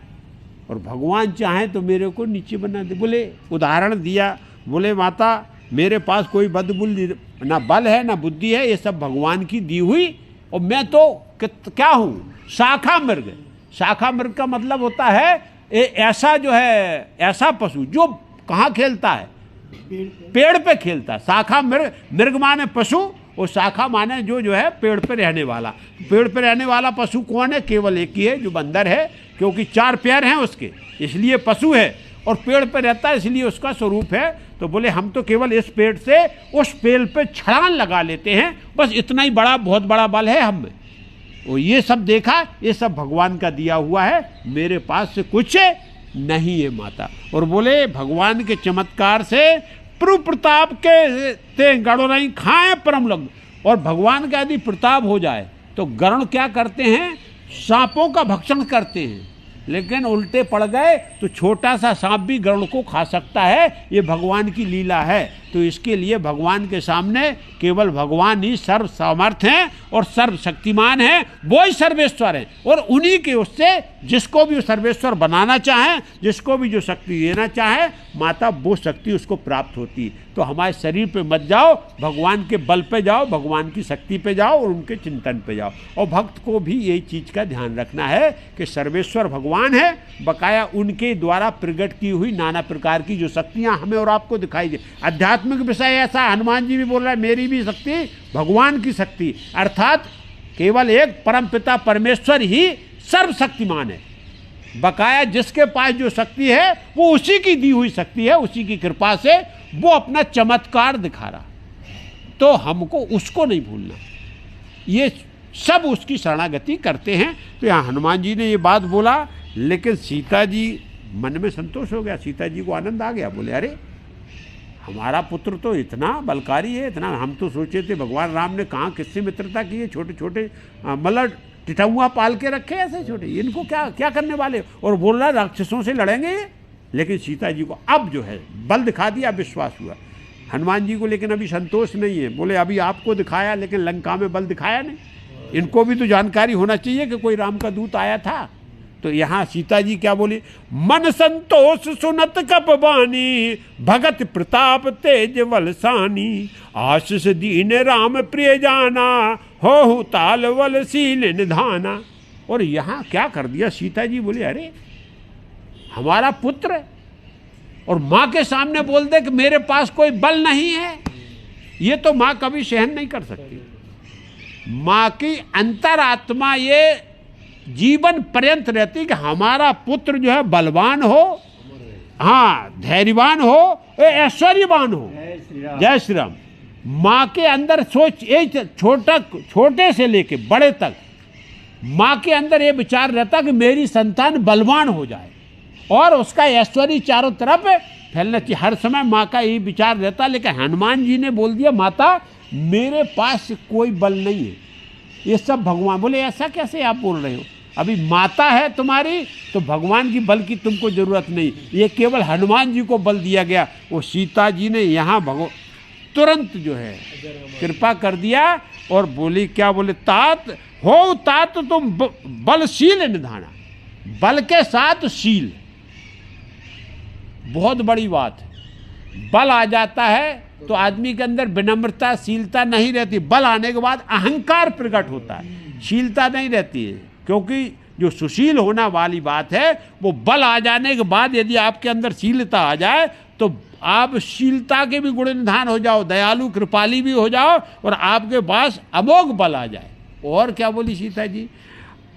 और भगवान चाहे तो मेरे को नीचे बना दे। बोले उदाहरण दिया, बोले माता मेरे पास कोई ना बल है ना बुद्धि है, ये सब भगवान की दी हुई, और मैं तो क्या हूँ, शाखा मृग। शाखा मृग का मतलब होता है ऐसा जो है ऐसा पशु जो कहाँ खेलता है, पेड़ पे खेलता है। शाखा मृग माने पशु, और शाखा माने जो है पेड़ पे रहने वाला। पेड़ पे रहने वाला पशु कौन है, केवल एक ही है जो बंदर है, क्योंकि 4 पैर हैं उसके, इसलिए पशु है, और पेड़ पे रहता है इसलिए उसका स्वरूप है। तो बोले हम तो केवल इस पेड़ से उस पेड़ पे छलांग लगा लेते हैं, बस इतना ही बहुत बड़ा बल है हम में। और ये सब देखा, ये सब भगवान का दिया हुआ है, मेरे पास से कुछ नहीं है माता। और बोले भगवान के चमत्कार से प्रताप के ते गणों नहीं खाए परम लग। और भगवान का यदि प्रताप हो जाए तो गरुण क्या करते हैं, सांपों का भक्षण करते हैं, लेकिन उल्टे पड़ गए तो छोटा सा सांप भी गरुड़ को खा सकता है। ये भगवान की लीला है। तो इसके लिए भगवान के सामने केवल भगवान ही सर्व सामर्थ हैं और सर्वशक्तिमान हैं, वो ही सर्वेश्वर हैं। और उन्हीं के उससे जिसको भी सर्वेश्वर बनाना चाहे, जिसको भी जो शक्ति देना चाहे, माता वो शक्ति उसको प्राप्त होती। तो हमारे शरीर पे मत जाओ, भगवान के बल पे जाओ, भगवान की शक्ति पे जाओ और उनके चिंतन पे जाओ। और भक्त को भी यही चीज़ का ध्यान रखना है कि सर्वेश्वर भगवान है, बकाया उनके द्वारा प्रकट की हुई नाना प्रकार की जो शक्तियाँ हमें और आपको दिखाई दे। आध्यात्मिक विषय ऐसा, हनुमान जी भी बोल रहा है मेरी भी शक्ति भगवान की शक्ति, अर्थात केवल एक परम पिता परमेश्वर ही सर्वशक्तिमान है। बकाया जिसके पास जो शक्ति है वो उसी की दी हुई शक्ति है, उसी की कृपा से वो अपना चमत्कार दिखा रहा। तो हमको उसको नहीं भूलना, ये सब उसकी शरणागति करते हैं। तो यहाँ हनुमान जी ने ये बात बोला, लेकिन सीता जी मन में संतोष हो गया, सीता जी को आनंद आ गया। बोले अरे हमारा पुत्र तो इतना बलकारी है, इतना, हम तो सोचे थे भगवान राम ने कहाँ किससे मित्रता की है, छोटे छोटे मतलब टिटौआ पाल के रखे ऐसे छोटे, इनको क्या क्या करने वाले, और बोल रहा राक्षसों से लड़ेंगे ये। लेकिन सीता जी को अब जो है बल दिखा दिया, विश्वास हुआ हनुमान जी को। लेकिन अभी संतोष नहीं है, बोले अभी आपको दिखाया लेकिन लंका में बल दिखाया नहीं, इनको भी तो जानकारी होना चाहिए कि कोई राम का दूत आया था। तो यहाँ सीता जी क्या बोली, मन संतोष सुनत कप बानी, भगत प्रताप तेज वलसानी, आशीष दीन राम प्रिय जाना, हो ताल वल सील निधाना। और यहाँ क्या कर दिया सीता जी, बोली अरे हमारा पुत्र है और माँ के सामने बोल दे कि मेरे पास कोई बल नहीं है, ये तो माँ कभी सहन नहीं कर सकती। माँ की अंतरात्मा ये जीवन पर्यंत रहती कि हमारा पुत्र जो है बलवान हो, हाँ धैर्यवान हो, ऐश्वर्यवान हो। जय श्री राम। माँ के अंदर सोच ये छोटे से लेके बड़े तक माँ के अंदर ये विचार रहता कि मेरी संतान बलवान हो जाए और उसका ऐश्वर्य चारों तरफ फैलना चाहिए। हर समय माँ का यही विचार रहता। लेकिन हनुमान जी ने बोल दिया माता मेरे पास कोई बल नहीं है, ये सब भगवान। बोले ऐसा कैसे आप बोल रहे हो, अभी माता है तुम्हारी तो भगवान की बल की तुमको जरूरत नहीं, ये केवल हनुमान जी को बल दिया गया। वो सीता जी ने यहाँ तुरंत जो है कृपा कर दिया और बोली क्या, बोले तात हो तात तुम बलशील निधाना, बल के साथ शील, बहुत बड़ी बात है। बल आ जाता है तो आदमी के अंदर विनम्रता शीलता नहीं रहती, बल आने के बाद अहंकार प्रकट होता है, शीलता नहीं रहती है। क्योंकि जो सुशील होना वाली बात है वो बल आ जाने के बाद यदि आपके अंदर शीलता आ जाए तो आप शीलता के भी गुण निधान हो जाओ, दयालु कृपाली भी हो जाओ और आपके पास अमोघ बल आ जाए। और क्या बोली सीता जी,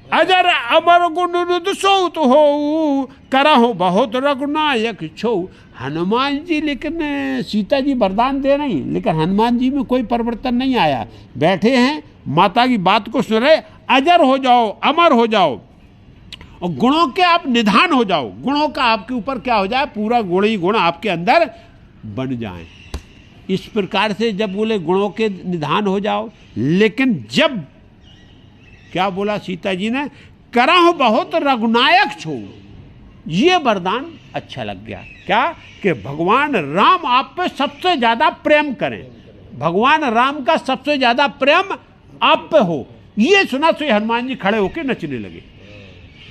अजर अमर गुण रुद सोत हो, करहु बहुत रघुनायक छो। हनुमान जी, लेकिन सीता जी वरदान दे रही, लेकिन हनुमान जी में कोई परिवर्तन नहीं आया, बैठे हैं माता की बात को सुन रहे। अजर हो जाओ, अमर हो जाओ और गुणों के आप निधान हो जाओ, गुणों का आपके ऊपर क्या हो जाए, पूरा गुण ही गुण आपके अंदर बन जाए। इस प्रकार से जब बोले गुणों के निधान हो जाओ, लेकिन जब क्या बोला सीता जी ने, करहु बहुत रघुनायक छो, ये वरदान अच्छा लग गया। क्या कि भगवान राम आप पे सबसे ज्यादा प्रेम करें, भगवान राम का सबसे ज्यादा प्रेम आप पे हो, ये सुना तो हनुमान जी खड़े होकर नचने लगे।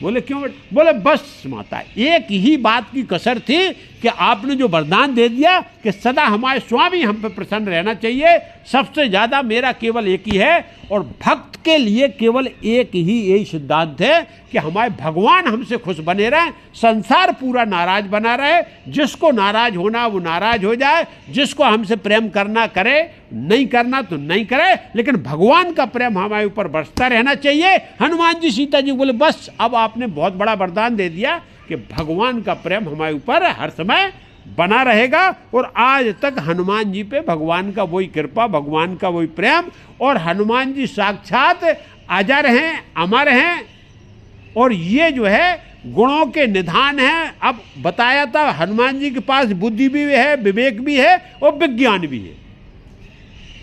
बोले क्यों, बोले बस माता एक ही बात की कसर थी कि आपने जो वरदान दे दिया कि सदा हमारे स्वामी हम पे प्रसन्न रहना चाहिए, सबसे ज्यादा मेरा केवल एक ही है और भक्त के लिए केवल एक ही यही सिद्धांत है कि हमारे भगवान हमसे खुश बने रहें, संसार पूरा नाराज बना रहे, जिसको नाराज होना वो नाराज हो जाए, जिसको हमसे प्रेम करना करे, नहीं करना तो नहीं करे, लेकिन भगवान का प्रेम हमारे ऊपर बरसता रहना चाहिए। हनुमान जी सीता जी बोले बस अब आपने बहुत बड़ा वरदान दे दिया कि भगवान का प्रेम हमारे ऊपर हर समय बना रहेगा। और आज तक हनुमान जी पे भगवान का वही कृपा, भगवान का वही प्रेम, और हनुमान जी साक्षात अजर हैं, अमर हैं, और ये जो है गुणों के निधान हैं। अब बताया था हनुमान जी के पास बुद्धि भी है, विवेक भी है और विज्ञान भी है,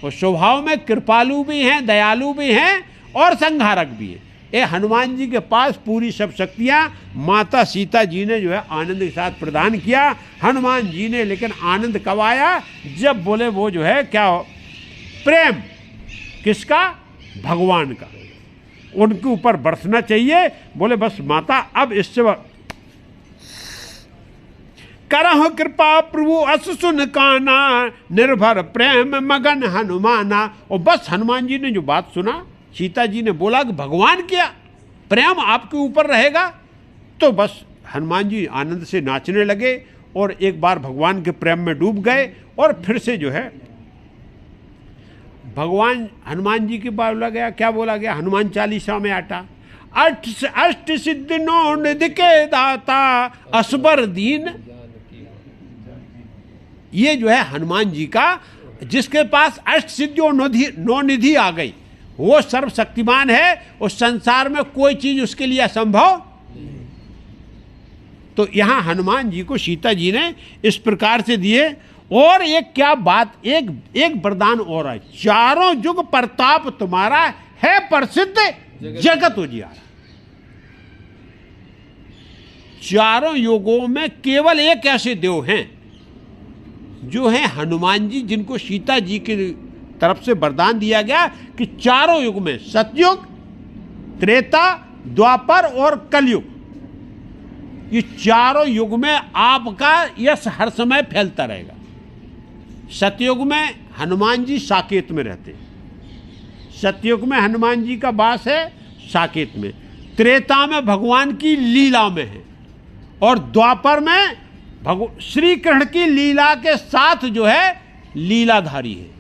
और स्वभाव में कृपालु भी हैं, दयालु भी हैं और संहारक भी है। ये हनुमान जी के पास पूरी सब शक्तियाँ माता सीता जी ने जो है आनंद के साथ प्रदान किया। हनुमान जी ने लेकिन आनंद कब आया, जब बोले वो जो है क्या प्रेम किसका, भगवान का, उनके ऊपर बरसना चाहिए। बोले बस माता अब इससे करहु कृपा प्रभु अस सुन काना, निर्भर प्रेम मगन हनुमाना। और बस हनुमान जी ने जो बात सुना, सीता जी ने बोला कि भगवान क्या प्रेम आपके ऊपर रहेगा, तो बस हनुमान जी आनंद से नाचने लगे और एक बार भगवान के प्रेम में डूब गए। और फिर से जो है भगवान हनुमान जी के बोला गया, क्या बोला गया हनुमान चालीसा में आटा, अष्ट सिद्धि नौ निधि के दाता, असबर दीन। ये जो है हनुमान जी का, जिसके पास अष्ट सिद्धियों नौ निधि आ गई, वो सर्वशक्तिमान है, उस संसार में कोई चीज उसके लिए असंभव। तो यहां हनुमान जी को सीता जी ने इस प्रकार से दिए। और एक क्या बात, एक वरदान और है, चारों युग प्रताप तुम्हारा है प्रसिद्ध जगत उजियारा। चारों युगों में केवल एक ऐसे देव हैं जो हैं हनुमान जी, जिनको सीता जी की तरफ से वरदान दिया गया कि चारों युग में, सतयुग, त्रेता, द्वापर और कलयुग, ये चारों युग में आपका यश हर समय फैलता रहेगा। सतयुग में हनुमान जी साकेत में रहते हैं, सतयुग में हनुमान जी का वास है साकेत में, त्रेता में भगवान की लीला में है, और द्वापर में श्री कृष्ण की लीला के साथ जो है लीलाधारी है।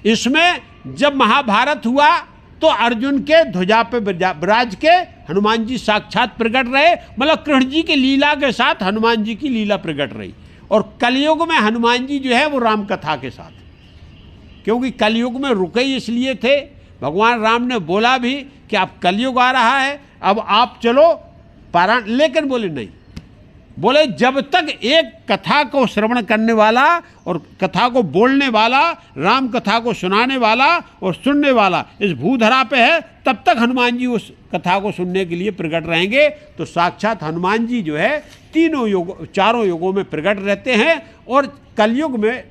इसमें जब महाभारत हुआ तो अर्जुन के ध्वजा पे विराज के हनुमान जी साक्षात प्रकट रहे, मतलब कृष्ण जी की लीला के साथ हनुमान जी की लीला प्रकट रही। और कलयुग में हनुमान जी जो है वो राम कथा के साथ, क्योंकि कलयुग में रुके इसलिए थे, भगवान राम ने बोला भी कि अब कलयुग आ रहा है, अब आप चलो पारायण, लेकिन बोले नहीं, बोले जब तक एक कथा को श्रवण करने वाला और कथा को बोलने वाला, राम कथा को सुनाने वाला और सुनने वाला इस भूधरा पे है, तब तक हनुमान जी उस कथा को सुनने के लिए प्रकट रहेंगे। तो साक्षात हनुमान जी जो है चारों युगों में प्रकट रहते हैं, और कलयुग में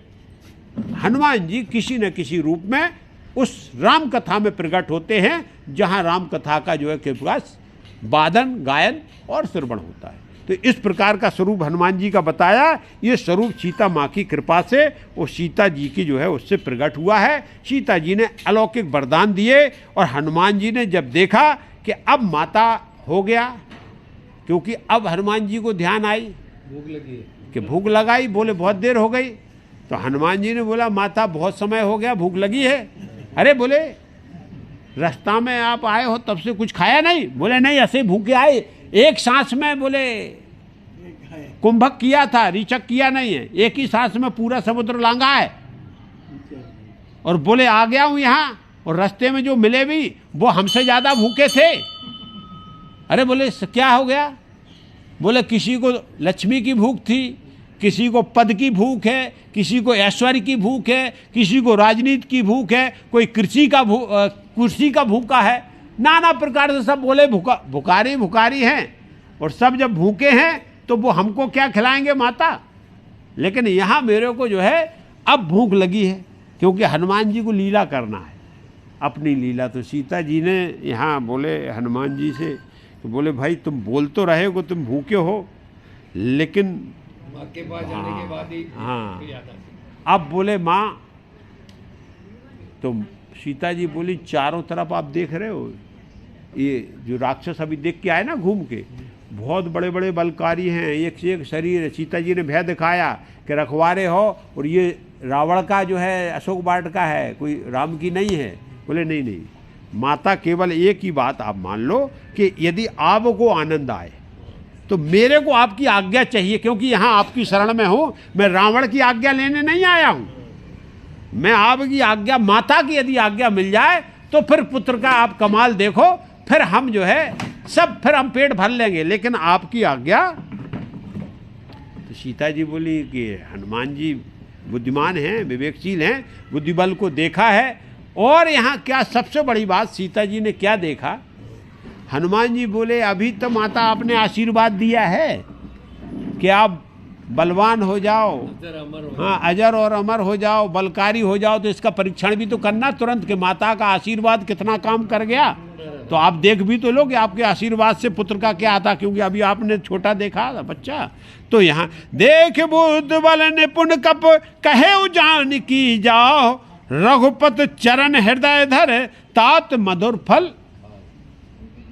हनुमान जी किसी न किसी रूप में उस राम कथा में प्रकट होते हैं, जहाँ राम कथा का जो है के पास वादन, गायन और श्रवण होता है। तो इस प्रकार का स्वरूप हनुमान जी का बताया। ये स्वरूप सीता माँ की कृपा से वो सीता जी की जो है उससे प्रकट हुआ है। सीता जी ने अलौकिक वरदान दिए, और हनुमान जी ने जब देखा कि अब माता हो गया, क्योंकि अब हनुमान जी को ध्यान आई, भूख लगी कि भूख लगाई, बोले बहुत देर हो गई। तो हनुमान जी ने बोला माता बहुत समय हो गया, भूख लगी है। अरे बोले रास्ता में आप आए हो तब से कुछ खाया नहीं? बोले नहीं, ऐसे भूखे आए, एक सांस में बोले कुंभक किया था, रीचक किया नहीं है, एक ही सांस में पूरा समुद्र लांगा है। और बोले आ गया हूं यहाँ, और रास्ते में जो मिले भी वो हमसे ज्यादा भूखे थे। अरे बोले क्या हो गया? बोले किसी को लक्ष्मी की भूख थी, किसी को पद की भूख है, किसी को ऐश्वर्य की भूख है, किसी को राजनीति की भूख है, कोई कुर्सी का भूखा है, नाना प्रकार से सब बोले भुखारी हैं। और सब जब भूखे हैं तो वो हमको क्या खिलाएंगे माता? लेकिन यहाँ मेरे को जो है अब भूख लगी है, क्योंकि हनुमान जी को लीला करना है, अपनी लीला। तो सीता जी ने यहाँ बोले हनुमान जी से, तो बोले भाई तुम बोल तो रहे हो तुम भूखे हो, लेकिन माँ के पास जाने के बाद ही हाँ याद आती। अब बोले माँ, तो सीता जी बोली चारों तरफ आप देख रहे हो, ये जो राक्षस अभी देख के आए ना घूम के, बहुत बड़े बड़े बलकारी हैं, एक से एक शरीर है। सीता जी ने भय दिखाया कि रखवारे हो, और ये रावण का जो है अशोक वाट का है, कोई राम की नहीं है। बोले नहीं नहीं माता, केवल एक ही बात आप मान लो कि यदि आपको आनंद आए तो मेरे को आपकी आज्ञा चाहिए, क्योंकि यहाँ आपकी शरण में हूँ, मैं रावण की आज्ञा लेने नहीं आया हूँ। मैं आपकी आज्ञा, माता की यदि आज्ञा मिल जाए तो फिर पुत्र का आप कमाल देखो, फिर हम जो है सब फिर हम पेट भर लेंगे, लेकिन आपकी आज्ञा। तो सीता जी बोली कि हनुमान जी बुद्धिमान हैं, विवेकशील हैं, बुद्धिबल को देखा है। और यहाँ क्या सबसे बड़ी बात, सीता जी ने क्या देखा? हनुमान जी बोले अभी तो माता आपने आशीर्वाद दिया है कि आप बलवान हो जाओ, हाँ अजर और अमर हो जाओ, बलकारी हो जाओ, तो इसका परीक्षण भी तो करना तुरंत कि माता का आशीर्वाद कितना काम कर गया। तो आप देख भी तो लो कि आपके आशीर्वाद से पुत्र का क्या आता, क्योंकि अभी आपने छोटा देखा था बच्चा। तो यहाँ देख बुद्ध बल निपुण कप कहे जान की जाओ, रघुपत चरण हृदय धर तात मधुर फल।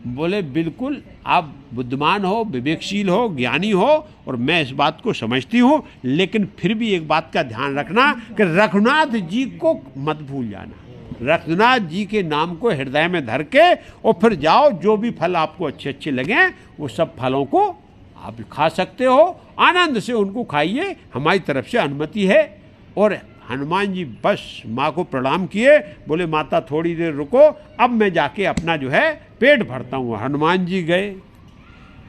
बोले बिल्कुल आप बुद्धिमान हो, विवेकशील हो, ज्ञानी हो, और मैं इस बात को समझती हूँ, लेकिन फिर भी एक बात का ध्यान रखना कि रघुनाथ जी को मत भूल जाना। रघुनाथ जी के नाम को हृदय में धर के और फिर जाओ, जो भी फल आपको अच्छे अच्छे लगे वो सब फलों को आप खा सकते हो, आनंद से उनको खाइए, हमारी तरफ से अनुमति है। और हनुमान जी बस माँ को प्रणाम किए, बोले माता थोड़ी देर रुको, अब मैं जाके अपना जो है पेट भरता हूँ। हनुमान जी गए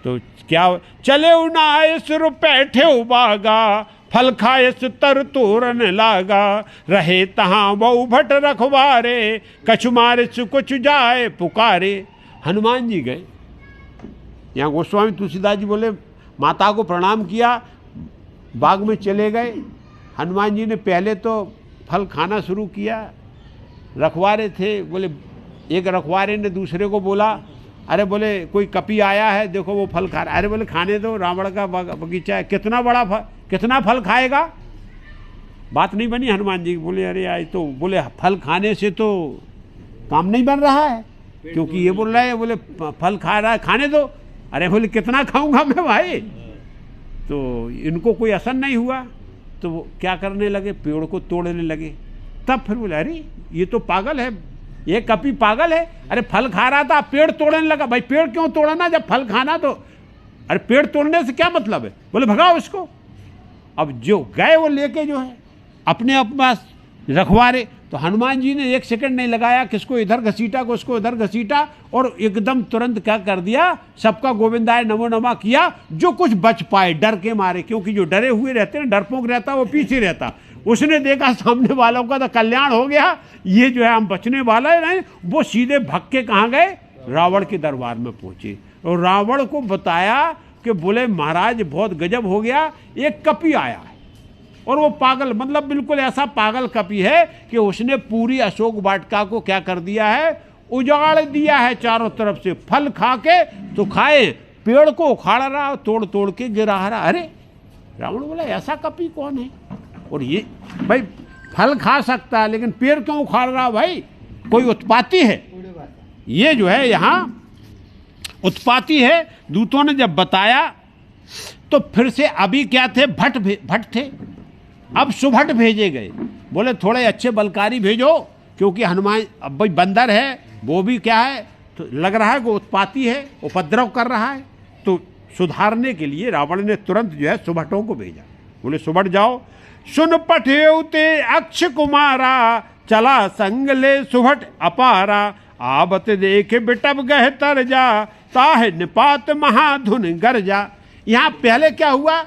तो क्या चले उनायस रुपैठे बागा, फल खायस तर तोरन लागा, रहे तहाँ बहु भट रखवारे, कछु मारे कुछ जाए पुकारे। हनुमान जी गए, यहाँ गोस्वामी तुलसीदास जी बोले माता को प्रणाम किया, बाग में चले गए। हनुमान जी ने पहले तो फल खाना शुरू किया। रखवारे थे, बोले एक रखवारे ने दूसरे को बोला, अरे बोले कोई कपी आया है, देखो वो फल खा रहा है। अरे बोले खाने दो, रावण का बगीचा है, कितना बड़ा फल, कितना फल खाएगा। बात नहीं बनी हनुमान जी की। बोले अरे आई तो बोले फल खाने से तो काम नहीं बन रहा है, क्योंकि ये बोल रहा है बोले फल खा रहा है, खाने दो। अरे बोले कितना खाऊंगा मैं भाई। तो इनको कोई असर नहीं हुआ, तो वो क्या करने लगे, पेड़ को तोड़ने लगे। तब फिर बोले अरे ये तो पागल है, ये कपी पागल है। अरे फल खा रहा था, पेड़ तोड़ने लगा। भाई पेड़ क्यों तोड़ना जब फल खाना, तो अरे पेड़ तोड़ने से क्या मतलब है। बोले भगाओ इसको। अब जो गए वो लेके जो है अपने पास रखवारे, तो हनुमान जी ने एक सेकंड नहीं लगाया, किसको इधर घसीटा, किसको उधर घसीटा, और एकदम तुरंत क्या कर दिया, सबका गोविंदाय नमो नमः किया। जो कुछ बच पाए डर के मारे, क्योंकि जो डरे हुए रहते हैं, डरपोक रहता वो पीछे रहता। उसने देखा सामने वालों का तो कल्याण हो गया, ये जो है हम बचने वाला है नहीं, वो सीधे भग के कहाँ गए, रावण के दरबार में पहुंचे और रावण को बताया कि बोले महाराज बहुत गजब हो गया, एक कपी आया है और वो पागल, मतलब बिल्कुल ऐसा पागल कपी है कि उसने पूरी अशोक वाटिका को क्या कर दिया है, उजाड़ दिया है चारों तरफ से। फल खा के तो खाए, पेड़ को उखाड़ रहा, तोड़ तोड़ के गिरा रहा। अरे रावण बोला ऐसा कपी कौन है, और ये भाई फल खा सकता है लेकिन पेड़ क्यों उखाड़ रहा भाई, कोई उत्पाती है। ये जो है यहाँ उत्पाती है। दूतों ने जब बताया तो फिर से अभी क्या थे, भट्ट थे, अब सुभट भेजे गए। बोले थोड़े अच्छे बलकारी भेजो, क्योंकि हनुमान अब भाई बंदर है, वो भी क्या है, तो लग रहा है कि उत्पाती है, उपद्रव कर रहा है। तो सुधारने के लिए रावण ने तुरंत जो है सुभटों को भेजा। बोले सुभट जाओ, सुन पठेउते अक्ष कुमारा, चला संग ले सुभट अपारा, आवत देखे बिटप गह तर जा, ताहे निपात महाधुन गरजा। यहाँ पहले क्या हुआ,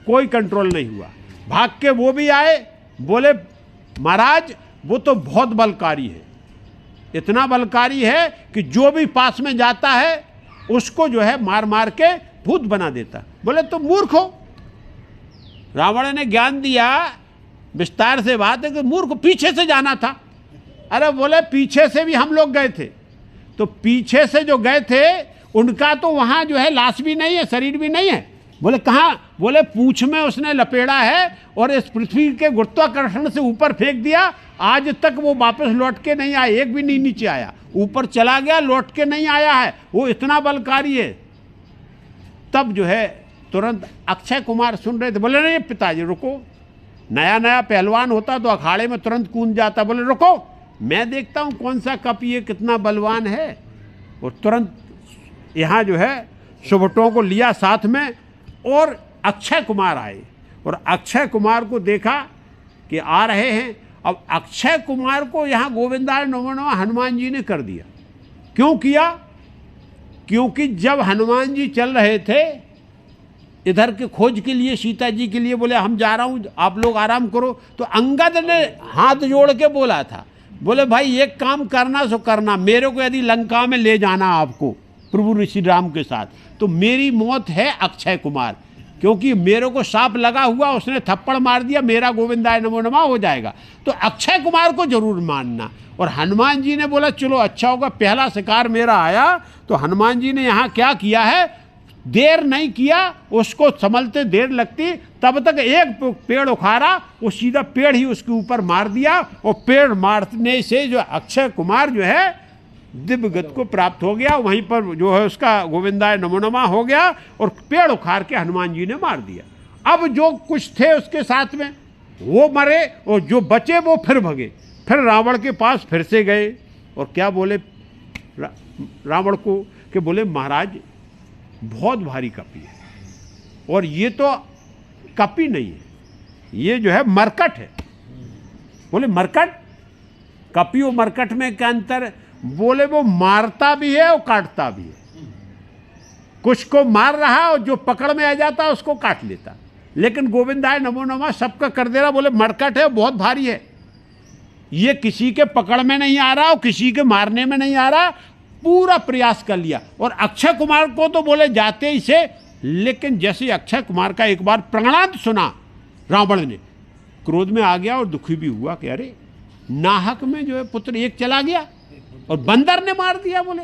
कोई कंट्रोल नहीं हुआ, भाग के वो भी आए। बोले महाराज वो तो बहुत बलकारी है, इतना बलकारी है कि जो भी पास में जाता है उसको जो है मार मार के भूत बना देता। बोले तुम मूर्ख हो। रावण ने ज्ञान दिया, विस्तार से बात है कि मूर्ख, पीछे से जाना था। अरे बोले पीछे से भी हम लोग गए थे, तो पीछे से जो गए थे उनका तो वहाँ जो है लाश भी नहीं है, शरीर भी नहीं है। बोले कहाँ, बोले पूंछ में उसने लपेड़ा है और इस पृथ्वी के गुरुत्वाकर्षण से ऊपर फेंक दिया। आज तक वो वापस लौट के नहीं आया, एक भी नहीं नीचे आया, ऊपर चला गया, लौट के नहीं आया है, वो इतना बलकारी है। तब जो है तुरंत अक्षय कुमार सुन रहे थे। बोले नहीं पिताजी रुको, नया नया पहलवान होता तो अखाड़े में तुरंत कूद जाता। बोले रुको, मैं देखता हूँ कौन सा कप ये कितना बलवान है। और तुरंत यहाँ जो है सुभटों को लिया साथ में, और अक्षय कुमार आए और अक्षय कुमार को देखा कि आ रहे हैं। अब अक्षय कुमार को यहाँ गोविंदाय नमो नमः हनुमान जी ने कर दिया। क्यों किया, क्योंकि जब हनुमान जी चल रहे थे इधर के खोज के लिए, सीता जी के लिए, बोले हम जा रहा हूँ आप लोग आराम करो, तो अंगद ने हाथ जोड़ के बोला था, बोले भाई एक काम करना सो करना, मेरे को यदि लंका में ले जाना आपको प्रभु ऋषि राम के साथ, तो मेरी मौत है अक्षय कुमार, क्योंकि मेरे को सांप लगा हुआ, उसने थप्पड़ मार दिया, मेरा गोविंदाय नमो नमः हो जाएगा, तो अक्षय कुमार को जरूर मानना। और हनुमान जी ने बोला चलो अच्छा होगा, पहला शिकार मेरा आया। तो हनुमान जी ने यहाँ क्या किया है, देर नहीं किया, उसको संभलते देर लगती, तब तक एक पेड़ उखाड़ा, वो सीधा पेड़ ही उसके ऊपर मार दिया, और पेड़ मारने से जो अक्षय कुमार जो है दिव्य गति को प्राप्त हो गया, वहीं पर जो है उसका गोविंदाय नमो नमः हो गया, और पेड़ उखाड़ के हनुमान जी ने मार दिया। अब जो कुछ थे उसके साथ में वो मरे, और जो बचे वो फिर भगे, फिर रावण के पास फिर से गए, और क्या बोले रावण को कि बोले महाराज बहुत भारी कपी है, और ये तो कपी नहीं है, ये जो है मरकट है। बोले मरकट, कपी और मरकट में क्या अंतर? बोले वो मारता भी है और काटता भी है, कुछ को मार रहा और जो पकड़ में आ जाता उसको काट लेता, लेकिन गोविंदाय नमो नमः सबका कर दे रहा। बोले मरकट है, बहुत भारी है, ये किसी के पकड़ में नहीं आ रहा और किसी के मारने में नहीं आ रहा, पूरा प्रयास कर लिया। और अक्षय कुमार को तो बोले जाते ही से, लेकिन जैसे अक्षय कुमार का एक बार प्राणांत सुना रावण ने, क्रोध में आ गया और दुखी भी हुआ कि अरे नाहक में जो है पुत्र एक चला गया और बंदर ने मार दिया। बोले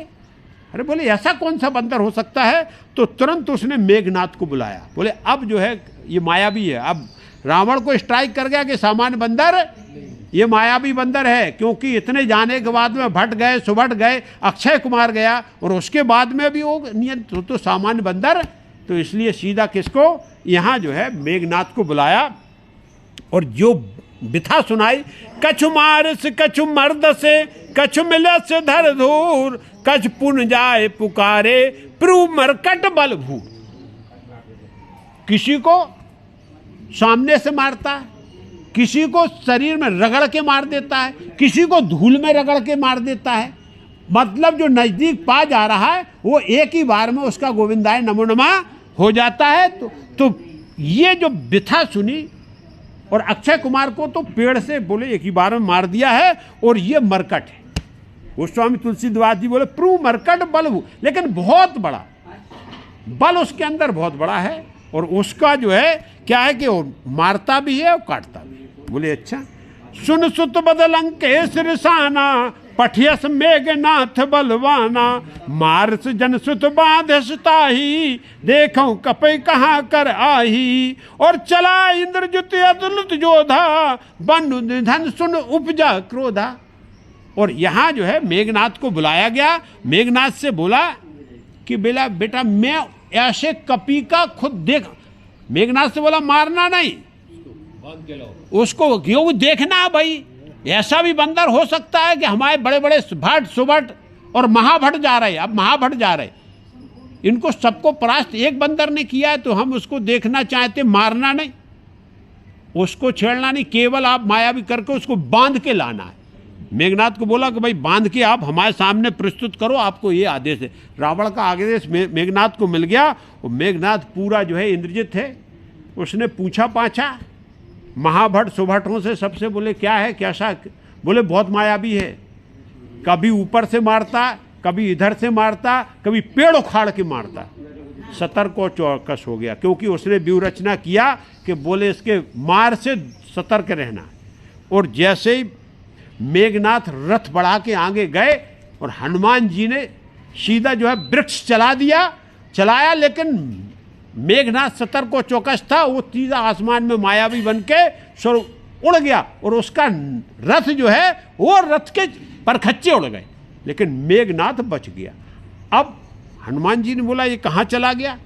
अरे, बोले ऐसा कौन सा बंदर हो सकता है? तो तुरंत उसने मेघनाथ को बुलाया। बोले अब जो है ये मायावी है। अब रावण को स्ट्राइक कर गया कि सामान्य बंदर, ये मायावी बंदर है, क्योंकि इतने जाने के बाद में भट्ट गए, सुभट गए, अक्षय कुमार गया और उसके बाद में भी वो नियत तो सामान्य बंदर। तो इसलिए सीधा किसको यहाँ जो है मेघनाथ को बुलाया और जो बिथा सुनाई, कछु मारस कछु मर्द से, कछु मिलस धर धूर, कछ पुन जाए पुकारे प्रभु मरकट बल भू। किसी को सामने से मारता है, किसी को शरीर में रगड़ के मार देता है, किसी को धूल में रगड़ के मार देता है। मतलब जो नजदीक पा जा रहा है वो एक ही बार में उसका गोविंदाय नमो नमः हो जाता है। तो ये जो बिथा सुनी, और अक्षय कुमार को तो पेड़ से बोले एक ही बार में मार दिया है, और ये मरकट है। वो स्वामी तुलसीदास जी बोले प्रभु मरकट बल भू, लेकिन बहुत बड़ा बल उसके अंदर बहुत बड़ा है, और उसका जो है क्या है कि वो मारता भी है और काटता भी है। बोले अच्छा, सुन सुत बदल अंकेश रिसाना, पठियस मेघनाथ बलवाना, मारस जन सुत बांधसताही, देखो कपै कहाँ कर आही, और चला इंद्रजुत अतुलित जोधा, बनु निधन सुन उपजा क्रोधा। और यहाँ जो है मेघनाथ को बुलाया गया। मेघनाथ से बोला कि बेटा मैं ऐसे कपी का खुद देख। मेघनाथ से बोला मारना नहीं, बांध के लाओ उसको, क्यों देखना भाई, ऐसा भी बंदर हो सकता है कि हमारे बड़े बड़े भट्ट सुभट और महाभट्ट जा रहे हैं। अब महाभट्ट जा रहे, इनको सबको परास्त एक बंदर ने किया है, तो हम उसको देखना चाहते, मारना नहीं, उसको छेड़ना नहीं, केवल आप मायावी करके उसको बांध के लाना है। मेघनाथ को बोला कि भाई बांध के आप हमारे सामने प्रस्तुत करो, आपको ये आदेश है। रावण का आदेश मेघनाथ को मिल गया, और मेघनाथ पूरा जो है इंद्रजित है। उसने पूछा पाछा महाभट्ट सुभटों से सबसे, बोले क्या है कैसा? बोले बहुत मायावी है, कभी ऊपर से मारता, कभी इधर से मारता, कभी पेड़ उखाड़ के मारता। सतर्क और चौकस हो गया, क्योंकि उसने व्यूह रचना किया कि बोले इसके मार से सतर्क रहना। और जैसे ही मेघनाथ रथ बढ़ा के आगे गए, और हनुमान जी ने सीधा जो है वृक्ष चलाया, लेकिन मेघनाथ सतर्क और चौकस था, वो सीधा आसमान में मायावी बन के उड़ गया, और उसका रथ जो है वो रथ के परखच्चे उड़ गए, लेकिन मेघनाथ बच गया। अब हनुमान जी ने बोला ये कहाँ चला गया,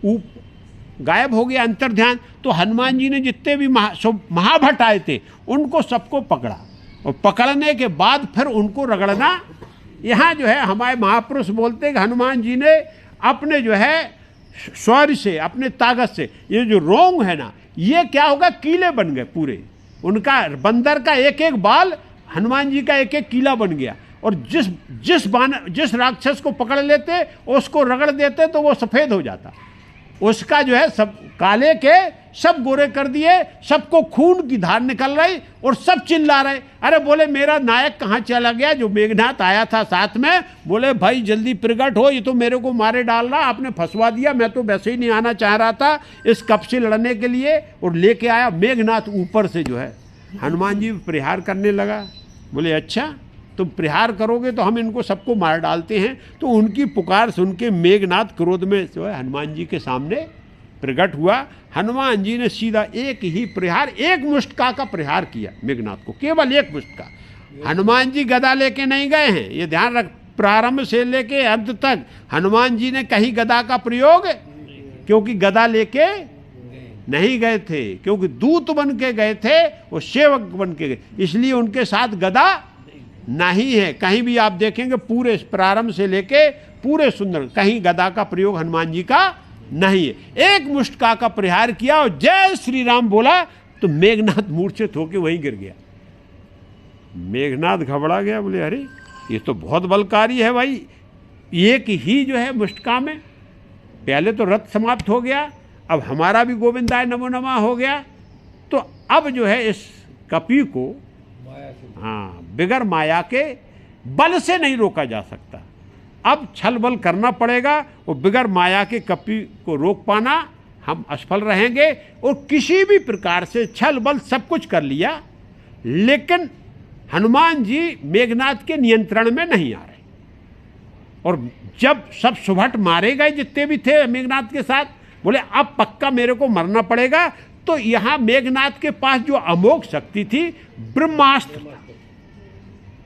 गायब हो गया अंतर ध्यान। तो हनुमान जी ने जितने भी महाभट्ट आए थे उनको सबको पकड़ा, और पकड़ने के बाद फिर उनको रगड़ना। यहाँ जो है हमारे महापुरुष बोलते हैं कि हनुमान जी ने अपने जो है शौर्य से, अपने ताकत से, ये जो रोंग है ना, ये क्या होगा, कीले बन गए पूरे। उनका बंदर का एक एक बाल हनुमान जी का एक एक कीला बन गया, और जिस राक्षस को पकड़ लेते उसको रगड़ देते तो वो सफ़ेद हो जाता। उसका जो है सब काले के सब गोरे कर दिए, सबको खून की धार निकल रही, और सब चिल्ला रहे, अरे बोले मेरा नायक कहाँ चला गया जो मेघनाथ आया था साथ में। बोले भाई जल्दी प्रकट हो, ये तो मेरे को मारे डाल रहा, आपने फंसवा दिया, मैं तो वैसे ही नहीं आना चाह रहा था इस कप से लड़ने के लिए। और लेके आया मेघनाथ, ऊपर से जो है हनुमान जी प्रहार करने लगा। बोले अच्छा तुम प्रहार करोगे तो हम इनको सबको मार डालते हैं। तो उनकी पुकार सुन के मेघनाथ क्रोध में जो है हनुमान जी के सामने प्रकट हुआ। हनुमान जी ने सीधा एक ही प्रहार, एक मुष्टिका का प्रहार किया मेघनाथ को, केवल एक मुष्टिका। हनुमान जी गदा लेके नहीं गए हैं, ये ध्यान रख, प्रारंभ से लेके अंत तक हनुमान जी ने कहीं गदा का प्रयोग, क्योंकि गदा लेके नहीं गए थे, क्योंकि दूत बन के गए थे, वो सेवक बन के गए, इसलिए उनके साथ गदा नहीं है। कहीं भी आप देखेंगे पूरे प्रारंभ से लेके पूरे सुंदर, कहीं गदा का प्रयोग हनुमान जी का नहीं है। एक मुष्टिका का प्रहार किया और जय श्री राम बोला तो मेघनाथ मूर्छित होकर वहीं गिर गया। मेघनाथ घबरा गया, बोले अरे ये तो बहुत बलकारी है भाई, एक ही जो है मुष्टिका में, पहले तो रथ समाप्त हो गया, अब हमारा भी गोविंदाय नमो नमः हो गया। तो अब जो है इस कपी को हाँ बिगर माया के बल से नहीं रोका जा सकता। अब छल बल करना पड़ेगा और बिगर माया के कपि को रोक पाना हम असफल रहेंगे। और किसी भी प्रकार से छल बल सब कुछ कर लिया, लेकिन हनुमान जी मेघनाथ के नियंत्रण में नहीं आ रहे। और जब सब सुभट मारे गए जितने भी थे मेघनाथ के साथ, बोले अब पक्का मेरे को मरना पड़ेगा। तो यहाँ मेघनाथ के पास जो अमोघ शक्ति थी ब्रह्मास्त्र था,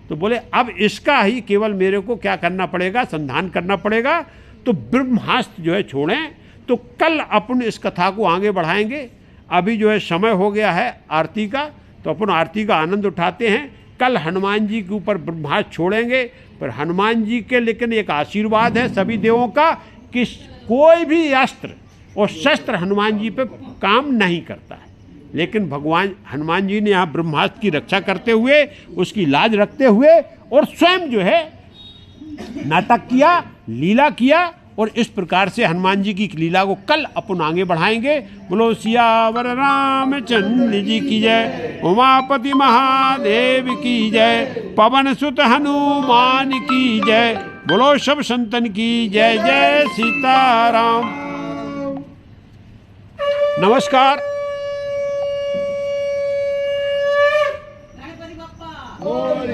तो बोले अब इसका ही केवल मेरे को क्या करना पड़ेगा, संधान करना पड़ेगा। तो ब्रह्मास्त्र जो है छोड़ें। तो कल अपन इस कथा को आगे बढ़ाएंगे। अभी जो है समय हो गया है आरती का, तो अपन आरती का आनंद उठाते हैं। कल हनुमान जी के ऊपर ब्रह्मास्त्र छोड़ेंगे। पर हनुमान जी के लेकिन एक आशीर्वाद है सभी देवों का कि कोई भी अस्त्र और शस्त्र हनुमान जी पे काम नहीं करता है। लेकिन भगवान हनुमान जी ने यहाँ ब्रह्मास्त्र की रक्षा करते हुए, उसकी लाज रखते हुए और स्वयं जो है नाटक किया, लीला किया। और इस प्रकार से हनुमान जी की लीला को कल अपन आगे बढ़ाएंगे। बोलो सियावर रामचंद्र जी की जय, उमापति महादेव की जय, पवन सुत हनुमान की जय। बोलो सब संतन की जय। जय सीताराम। नमस्कार। और